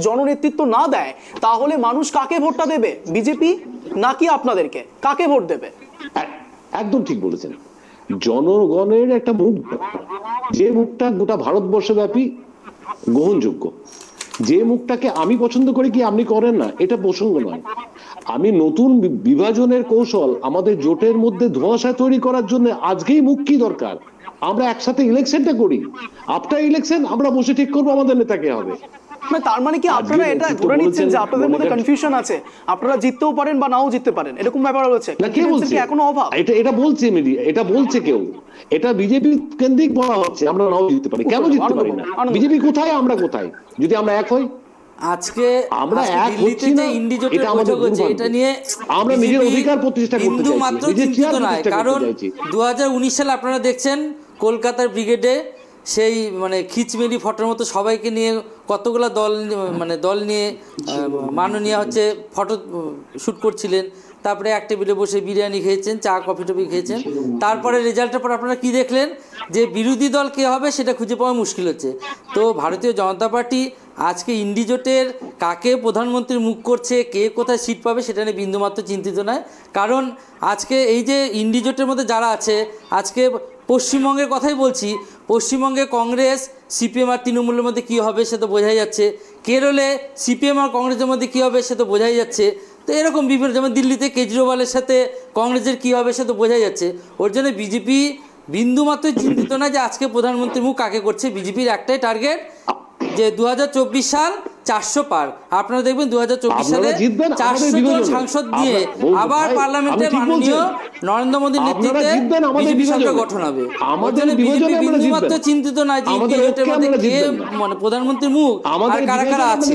জননেতৃত্ব না দেয়, তাহলে মানুষ কাকে ভোটটা দেবে? বিজেপি নাকি আপনাদেরকে? কাকে ভোট দেবে? একদম ঠিক বলেছেন। জনগণের একটা মুখ, যে মুখটা গোটা ভারতবর্ষব্যাপী গ্রহণযোগ্য, যে মুখটাকে আমি পছন্দ করি কি আপনি করেন না, এটা প্রসঙ্গ নয়। আমি নতুন বিভাজনের কৌশল আমাদের জোটের মধ্যে ধোঁয়াশা তৈরি করার জন্য আজকেই মুখ কি দরকার? আমরা একসাথে ইলেকশনটা করি, আফটার ইলেকশন আমরা বসে ঠিক করবো আমাদের নেতাকে হবে। তার মানে কি আপনারা এটা ধরে নিচ্ছেন যে আপনাদের মধ্যে কনফিউশন আছে, আপনারা জিততেও পারেন বা নাও জিততে পারেন, এরকম ব্যাপার রয়েছে? এখনো অভাব এটা বলছে মিডিয়া, এটা বলছে কেউ, এটা বিজেপি কেন্দ্রিক বলা হচ্ছে আমরা নাও জিততে পারি। কেন জিততে পারি না? বিজেপি কোথায়, আমরা কোথায়? যদি আমরা এক হই, আজকে আমরা এক হচ্ছি না, এটা আমাদের এটা নিয়ে আমরা নিজের অধিকার প্রতিষ্ঠা করতে চাইছি, মাত্র চিন্তিত নয়। কারণ 2019 সালে আপনারা দেখছেন কলকাতার ব্রিগেডে সেই মানে খিচমেরি ফটোর মতো সবাইকে নিয়ে কতগুলো দল নিয়ে মাননীয় হচ্ছে ফটো শ্যুট করছিলেন, তারপরে এক টেবিলে বসে বিরিয়ানি খেয়েছেন, চা কফি টফি খেয়েছেন, তারপরে রেজাল্টের পর আপনারা কি দেখলেন যে বিরোধী দল কে হবে সেটা খুঁজে পাওয়া মুশকিল হচ্ছে। তো ভারতীয় জনতা পার্টি আজকে ইন্ডি জোটের কাকে প্রধানমন্ত্রীর মুখ করছে, কে কোথায় সিট পাবে সেটা নিয়ে বিন্দুমাত্র চিন্তিত নয়। কারণ আজকে এই যে ইন্ডি জোটের মধ্যে যারা আছে, আজকে পশ্চিমবঙ্গের কথাই বলছি, পশ্চিমবঙ্গে কংগ্রেস সিপিএম আর তৃণমূলের মধ্যে কী হবে সে তো বোঝাই যাচ্ছে, কেরলে সিপিএম আর কংগ্রেসের মধ্যে কী হবে সে তো বোঝাই যাচ্ছে। তো এরকম বিভিন্ন, যেমন দিল্লিতে কেজরিওয়ালের সাথে কংগ্রেসের কী হবে সে তো বোঝাই যাচ্ছে। ওর জন্য বিজেপি বিন্দুমাত্রই চিন্তিত না যে আজকে প্রধানমন্ত্রীর মুখ কাকে করছে। বিজেপির একটাই টার্গেট যে 2024 সাল 400 পার। আপনারা দেখবেন 2024 সালে 400 জন সাংসদ দিয়ে আবার পার্লামেন্টে মাননীয় নরেন্দ্র মোদীর নেতৃত্বে বিজেপি সরকার গঠন হবে। আমাদের বিজেপি বিন্দুমাত্র চিন্তিত নয় যে ইন্ডিয়ার মধ্যে কে মানে প্রধানমন্ত্রীর মুখ আর কারা কারা আছে।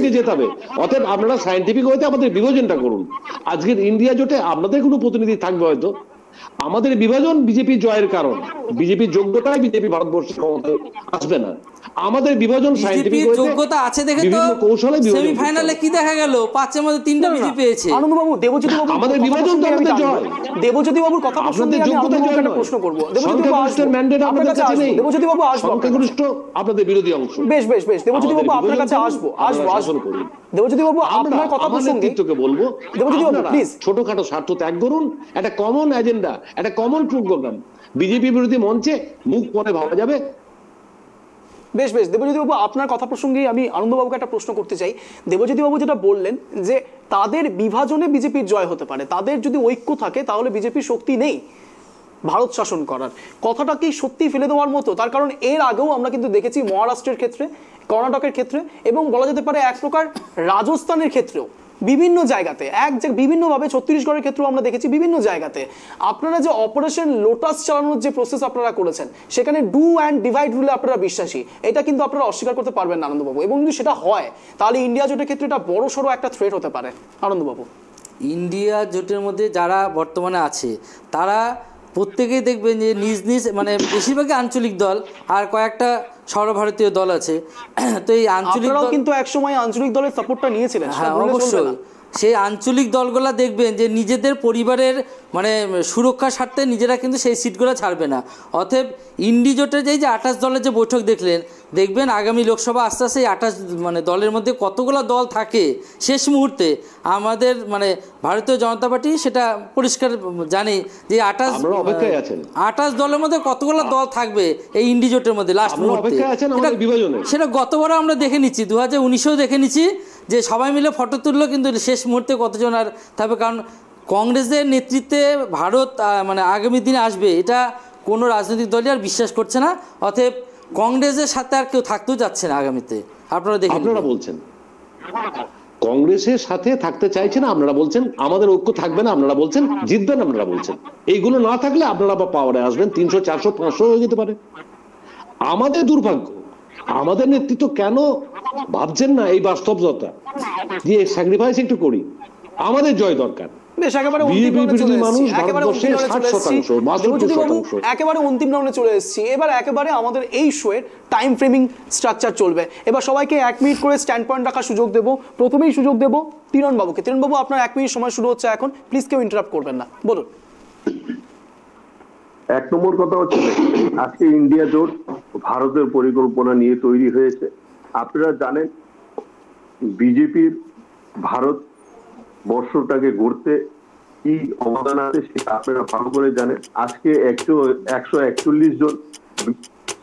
অতএব আপনারা সায়েন্টিফিক হইতে আমাদের বিভাজনটা করুন। আজকের ইন্ডিয়া জোটে আপনাদের কোনো প্রতিনিধি থাকবে হয়তো, আমাদের বিভাজন বিজেপি জয়ের কারণ, বিজেপির যোগ্যতায় বিজেপি ভারতবর্ষে ক্ষমতায় আসবে না। আমাদের বিভাজন সায়েন্টিফিক হয়েছে, যোগ্যতা আছে দেখে তো বিভিন্ন কৌশলে সেমিফাইনালে কি দেখা গেল 5 এর মধ্যে 3টা বিজেপি পেয়েছে। আনন্দবাবু, দেবজ্যোতি বাবু, আমাদের বিভাজন তো আমাদের জয়। দেবজ্যোতি বাবুর কথা প্রসঙ্গে আমি আনন্দবাবুকে একটা প্রশ্ন করব। দেবজ্যোতি বাবু আসবেন, ম্যান্ডেট আপনাদের কাছে নেই। দেবজ্যোতি বাবু আসবেন, সংখ্যাগরিষ্ঠ আপনাদের বিরোধী অংশ। বেশ বেশ বেশ, দেবজ্যোতি বাবু আপনার কাছে আসবো। দেবজ্যোতি বাবু আপনার কথা প্রসঙ্গে নেতৃত্বকে বলবো, দেবজ্যোতি বাবু প্লিজ ছোটখাটো স্বার্থ ত্যাগ করুন, একটা কমন এজেন্ডা, একটা কমন প্রোগ্রাম বিজেপি বিরোধী মঞ্চে মুখ পরে ভাবা যাবে। বেশ বেশ, দেবজ্যোতি বাবু আপনার কথা প্রসঙ্গে আমি আনন্দবাবুকে একটা প্রশ্ন করতে চাই। দেবজ্যোতি বাবু যেটা বললেন যে তাদের বিভাজনে বিজেপির জয় হতে পারে, তাদের যদি ঐক্য থাকে তাহলে বিজেপির শক্তি নেই ভারত শাসন করার, কথাটা কি সত্যি ফেলে দেওয়ার মতো? তার কারণ এর আগেও আমরা কিন্তু দেখেছি মহারাষ্ট্রের ক্ষেত্রে, কর্ণাটকের ক্ষেত্রে এবং বলা যেতে পারে এক প্রকার রাজস্থানের ক্ষেত্রেও বিভিন্ন জায়গাতে বিভিন্নভাবে, ছত্তিশগড়ের ক্ষেত্রেও আমরা দেখেছি বিভিন্ন জায়গাতে আপনারা যে অপারেশন লোটাস চালানোর যে প্রসেস আপনারা করেছেন সেখানে ডু অ্যান্ড ডিভাইড রুলে আপনারা বিশ্বাসী, এটা কিন্তু আপনারা অস্বীকার করতে পারবেন না আনন্দবাবু। এবং যদি সেটা হয় তাহলে ইন্ডিয়া জোটের ক্ষেত্রে এটা বড় সড়ো একটা থ্রেট হতে পারে। আনন্দবাবু, ইন্ডিয়া জোটের মধ্যে যারা বর্তমানে আছে তারা প্রত্যেকেই দেখবেন যে নিজ নিজ মানে বেশিরভাগই আঞ্চলিক দল আর কয়েকটা সর্বভারতীয় দল আছে। তো এই আঞ্চলিক দল কিন্তু একসময় আঞ্চলিক দলের সাপোর্টটা নিয়েছিলেন। হ্যাঁ অবশ্যই, সেই আঞ্চলিক দলগুলা দেখবেন যে নিজেদের পরিবারের মানে সুরক্ষার স্বার্থে নিজেরা কিন্তু সেই সিটগুলো ছাড়বে না। অতএব ইন্ডি জোটের যে 28 দলের যে বৈঠক দেখবেন আগামী লোকসভা আস্তে আস্তে 28 মানে দলের মধ্যে কতগুলো দল থাকে শেষ মুহূর্তে আমাদের মানে ভারতীয় জনতা পার্টি সেটা পরিষ্কার জানে যে 28 দলের মধ্যে কতগুলো দল থাকবে এই ইন্ডি জোটের মধ্যে লাস্ট মুহূর্তে। সেটা গতবার আমরা দেখে নিচ্ছি, 2019-এও দেখে নিচ্ছি যে সবাই মিলে ফটো তুললো কিন্তু শেষ মুহূর্তে কতজন আর থাকবে। কারণ কংগ্রেসের নেতৃত্বে ভারত মানে আগামী দিনে আসবে এটা কোনো রাজনৈতিক দলই আর বিশ্বাস করছে না। অতএব কংগ্রেসের সাথে আর কেউ থাকতেও যাচ্ছে না আগামীতে। আপনারা বলছেন কংগ্রেসের সাথে থাকতে চাইছে না, আপনারা বলছেন আমাদের ঐক্য থাকবে না, আপনারা বলছেন জিতবেন, আপনারা বলছেন এইগুলো না থাকলে আপনারা বা পাওয়ারে আসবেন 300, 400, 500 হয়ে যেতে পারে। আমাদের দুর্ভাগ্য, আমাদের নেতৃত্ব কেন ভাবছেন না এই বাস্তবতা দিয়ে স্যাক্রিফাইস একটু করি, আমাদের জয় দরকার। একেবারে অন্তিম রাউন্ডে চলে এসেছি। এবার একেবারে আমাদের এই শোয়ের টাইম ফ্রেমিং স্ট্রাকচার চলবে। এবার সবাইকে 1 মিনিট করে স্ট্যান্ড পয়েন্ট রাখার সুযোগ দেবো। প্রথমেই সুযোগ দেবো তিরণ বাবুকে। তিরণ বাবু, আপনার 1 মিনিট সময় শুরু হচ্ছে এখন, প্লিজ কেউ ইন্টারাপ্ট করবেন না, বলুন। 1 নম্বর কথা হচ্ছে আজকে ইন্ডিয়া জোট ভারতের পরিকল্পনা নিয়ে তৈরি হয়েছে। আপনারা জানেন বিজেপির ভারত বর্ষটাকে গড়তে কি অবদান আছে সেটা আপনারা ভালো করে জানেন। আজকে 141 জন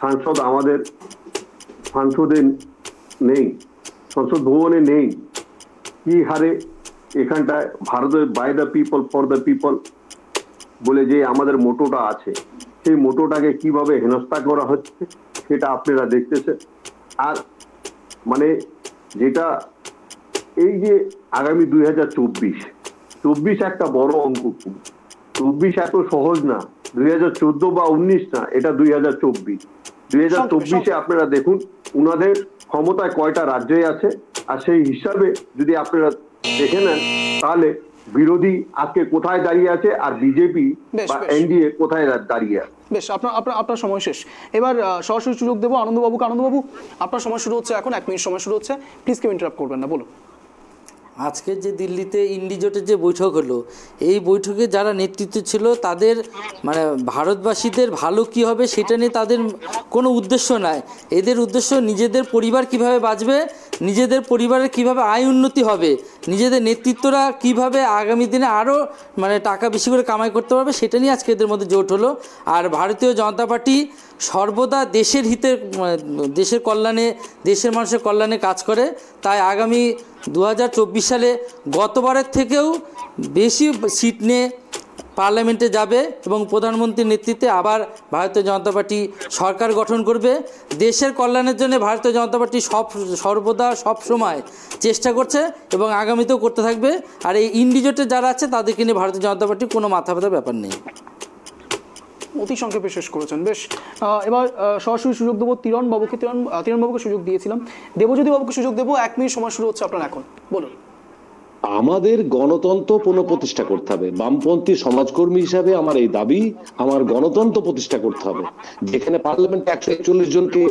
সাংসদ আমাদের সংসদে নেই, সংসদ ভবনে নেই। কি হারে এখানটায় ভারতের by the people for the people বলে যে আমাদের মোটোটা আছে, সেই মোটোটাকে কিভাবে হেনস্থা করা হচ্ছে সেটা আপনারা দেখতেছেন। আর মানে যেটা এই যে আগামী 2024 একটা বড় অঙ্ক, 24 এত সহজ না, 2014 বা 19 না, এটা 2024 আপনারা দেখুন উনাদের ক্ষমতায় কয়টা রাজ্যে আছে, আর সেই হিসাবে যদি আপনারা দেখে নেন তাহলে বিরোধী আজকে কোথায় দাঁড়িয়ে আছে আর বিজেপি বা এনডিএ কোথায় দাঁড়িয়ে আছে। বেশ, আপনার সময় শেষ। এবার সরাসরি সুযোগ দেবো আনন্দবাবুকে। আনন্দবাবু, আপনার সময় শুরু হচ্ছে এখন, 1 মিনিট সময় শুরু হচ্ছে, প্লিজ কেউ ইন্টারাপ্ট করবেন না, বলুন। আজকে যে দিল্লিতে ইন্ডি জোটের যে বৈঠক হলো, এই বৈঠকে যারা নেতৃত্ব ছিল তাদের মানে ভারতবাসীদের ভালো কি হবে সেটা নিয়ে তাদের কোনো উদ্দেশ্য নাই। এদের উদ্দেশ্য নিজেদের পরিবার কিভাবে বাঁচবে, নিজেদের পরিবারের কিভাবে আয় উন্নতি হবে, নিজেদের নেতৃত্বরা কিভাবে আগামী দিনে আরও মানে টাকা বেশি করে কামাই করতে পারবে সেটা নিয়ে আজকে এদের মধ্যে জোট হলো। আর ভারতীয় জনতা পার্টি সর্বদা দেশের হিতে, দেশের কল্যাণে, দেশের মানুষের কল্যাণে কাজ করে। তাই আগামী 2024 সালে গতবারের থেকেও বেশি সিট নিয়ে পার্লামেন্টে যাবে এবং প্রধানমন্ত্রীর নেতৃত্বে আবার ভারতীয় জনতা পার্টি সরকার গঠন করবে। দেশের কল্যাণের জন্য ভারতীয় জনতা পার্টি সর্বদা সব সময় চেষ্টা করছে এবং আগামীতেও করতে থাকবে। আর এই ইন্ডি জোটে যারা আছে তাদেরকে নিয়ে ভারতীয় জনতা পার্টির কোনো মাথা ব্যথার ব্যাপার নেই। অতি সংক্ষেপে শেষ করেছেন। বেশ, এবার সরাসরি সুযোগ দেবো তিরণ বাবুকে। তিরণ বাবুকে সুযোগ দিয়েছিলাম, দেবজ্যোতি বাবুকে সুযোগ দেবো। 1 মিনিট সময় শুরু হচ্ছে আপনার এখন, বলুন। আমাদের গণতন্ত্র পুনঃপ্রতিষ্ঠা করতে হবে। বামপন্থী সমাজকর্মী হিসাবে আমার এই দাবি, আমার গণতন্ত্র প্রতিষ্ঠা করতে হবে, যেখানে পার্লামেন্টে 141 জনকে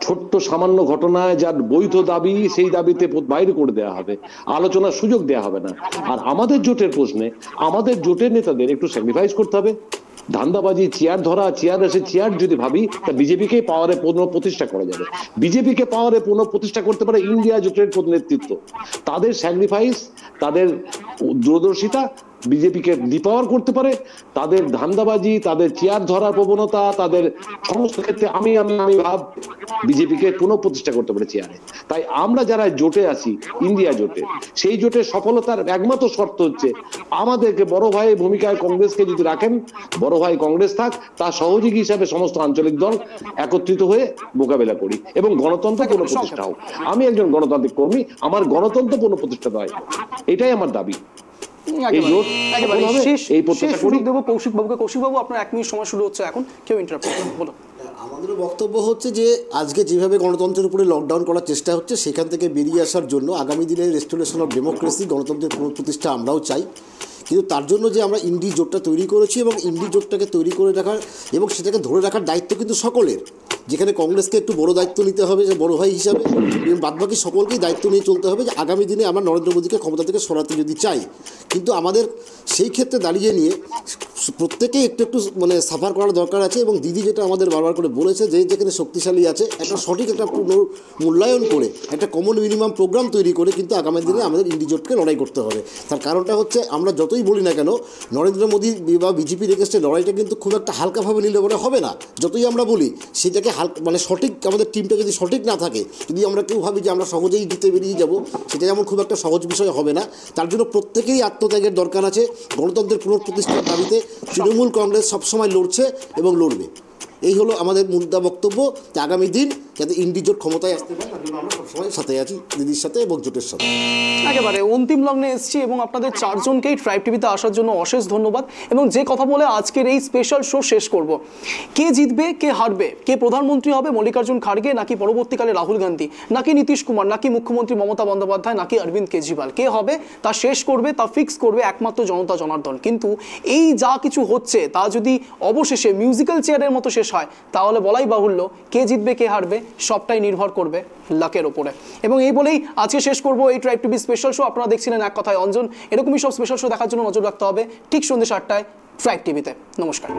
ছোট্ট সামান্য ঘটনায় যার বৈধ দাবি সেই দাবিতে বাইরে করে দেওয়া হবে, আলোচনার সুযোগ দেওয়া হবে না। আর আমাদের জোটের প্রশ্নে আমাদের জোটের নেতাদের একটু স্যাক্রিফাইস করতে হবে। ধান্দাবাজি, চেয়ার ধরা, চেয়ার এসে চেয়ার যদি ভাবি, তা বিজেপিকে পাওয়ারে পুনঃপ্রতিষ্ঠা করা যাবে। বিজেপিকে পাওয়ারে পুনঃপ্রতিষ্ঠা করতে পারে ইন্ডিয়া জোটের নেতৃত্ব। তাদের স্যাক্রিফাইস, তাদের দূরদর্শিতা বিজেপিকে ডিপাওয়ার করতে পারে। তাদের ধান্দাবাজি, তাদের চেয়ার ধরার প্রবণতা, তাদের সমস্ত ক্ষেত্রে আমি ভাব বিজেপিকে পুনঃপ্রতিষ্ঠা করতে পারে চেয়ারে। তাই আমরা যারা জোটে আছি, ইন্ডিয়া জোটে, সেই জোটের সফলতার একমাত্র শর্ত হচ্ছে আমাদেরকে বড় ভাইয়ের ভূমিকায় কংগ্রেসকে যদি রাখেন, বড় ভাই কংগ্রেস থাক, তার সহযোগী হিসাবে সমস্ত আঞ্চলিক দল একত্রিত হয়ে মোকাবেলা করি এবং গণতন্ত্র পুনঃপ্রতিষ্ঠা হোক। আমি একজন গণতান্ত্রিক কর্মী, আমার গণতন্ত্র পুনঃপ্রতিষ্ঠা হয়, এটাই আমার দাবি। কৌশিকবাবু, আপনার 1 মিনিট সময় শুরু হচ্ছে এখন, কেউ ইন্টারাপ্ট করবেন, বলুন। আমাদের বক্তব্য হচ্ছে যে আজকে যেভাবে গণতন্ত্রের উপরে লকডাউন করার চেষ্টা হচ্ছে, সেখান থেকে বেরিয়ে আসার জন্য আগামী দিনে রেস্টোরেশন অফ ডেমোক্রেসি, গণতন্ত্রের পুনঃপ্রতিষ্ঠা আমরাও চাই। কিন্তু তার জন্য যে আমরা ইন্ডি জোটটা তৈরি করেছি এবং ইন্ডি জোটটাকে তৈরি করে রাখার এবং সেটাকে ধরে রাখার দায়িত্ব কিন্তু সকলের, যেখানে কংগ্রেসকে একটু বড় দায়িত্ব নিতে হবে যে বড় ভাই হিসাবে, এবং বাদবাকি সকলকেই দায়িত্ব নিয়ে চলতে হবে যে আগামী দিনে আমরা নরেন্দ্র মোদীকে ক্ষমতা থেকে সরাতে যদি চাই। কিন্তু আমাদের সেই ক্ষেত্রে দাঁড়িয়ে নিয়ে প্রত্যেকেই একটু মানে সাফার করার দরকার আছে। এবং দিদি যেটা আমাদের বারবার করে বলেছে যে যেখানে শক্তিশালী আছে একটা সঠিক একটা মূল্যায়ন করে একটা কমন মিনিমাম প্রোগ্রাম তৈরি করে কিন্তু আগামী দিনে আমাদের ইন্ডি জোটকে লড়াই করতে হবে। তার কারণটা হচ্ছে আমরা যতই বলি না কেন, নরেন্দ্র মোদী বা বিজেপির এগেন্স্টে লড়াইটা কিন্তু খুব একটা হালকাভাবে নিলে বলে হবে না। যতই আমরা বলি সেটাকে মানে সঠিক, আমাদের টিমটা যদি সঠিক না থাকে, যদি আমরা কেউ ভাবি যে আমরা সহজেই জিতে বেরিয়ে যাব, সেটা যেমন খুব একটা সহজ বিষয় হবে না। তার জন্য প্রত্যেকেই আত্মত্যাগের দরকার আছে। গণতন্ত্রের পুনঃপ্রতিষ্ঠার দাবিতে তৃণমূল কংগ্রেস সবসময় লড়ছে এবং লড়বে। এই হলো আমাদের মুদ্রা বক্তব্য, যে আগামী দিন যাতে ইন্ডি জোট ক্ষমতায় আসতে পারে, তার জন্য আমরা সবসময় সাথে আছি, দিদির সাথে এবং জোটের সাথে। একেবারে অন্তিম লগ্নে এসেছি এবং আপনাদের 4 জনকেই ট্রাইব টিভিতে আসার জন্য অশেষ ধন্যবাদ। এবং যে কথা বলে আজকের এই স্পেশাল শো শেষ করব, কে জিতবে, কে হারবে, কে প্রধানমন্ত্রী হবে মল্লিকার্জুন খাড়গে, নাকি পরবর্তীকালে রাহুল গান্ধী, নাকি নীতিশ কুমার, নাকি মুখ্যমন্ত্রী মমতা বন্দ্যোপাধ্যায়, নাকি অরবিন্দ কেজরিওয়াল, কে হবে তা শেষ করবে, তা ফিক্স করবে একমাত্র জনতা জনার্দন। কিন্তু এই যা কিছু হচ্ছে তা যদি অবশেষে মিউজিক্যাল চেয়ারের মতো শেষ হয়, তাহলে বলাই বাহুল্য কে জিতবে কে হারবে সবটাই নির্ভর করবে লাকের ওপরে। এবং এই বলেই আজকে শেষ করব এই ট্রাইব টিভি স্পেশাল শো। আপনারা দেখছিলেন এক কথায় অঞ্জন। এরকমই সব স্পেশাল শো দেখার জন্য নজর রাখতে হবে ঠিক সন্ধ্যে 7টায় ট্রাইব টিভিতে। নমস্কার।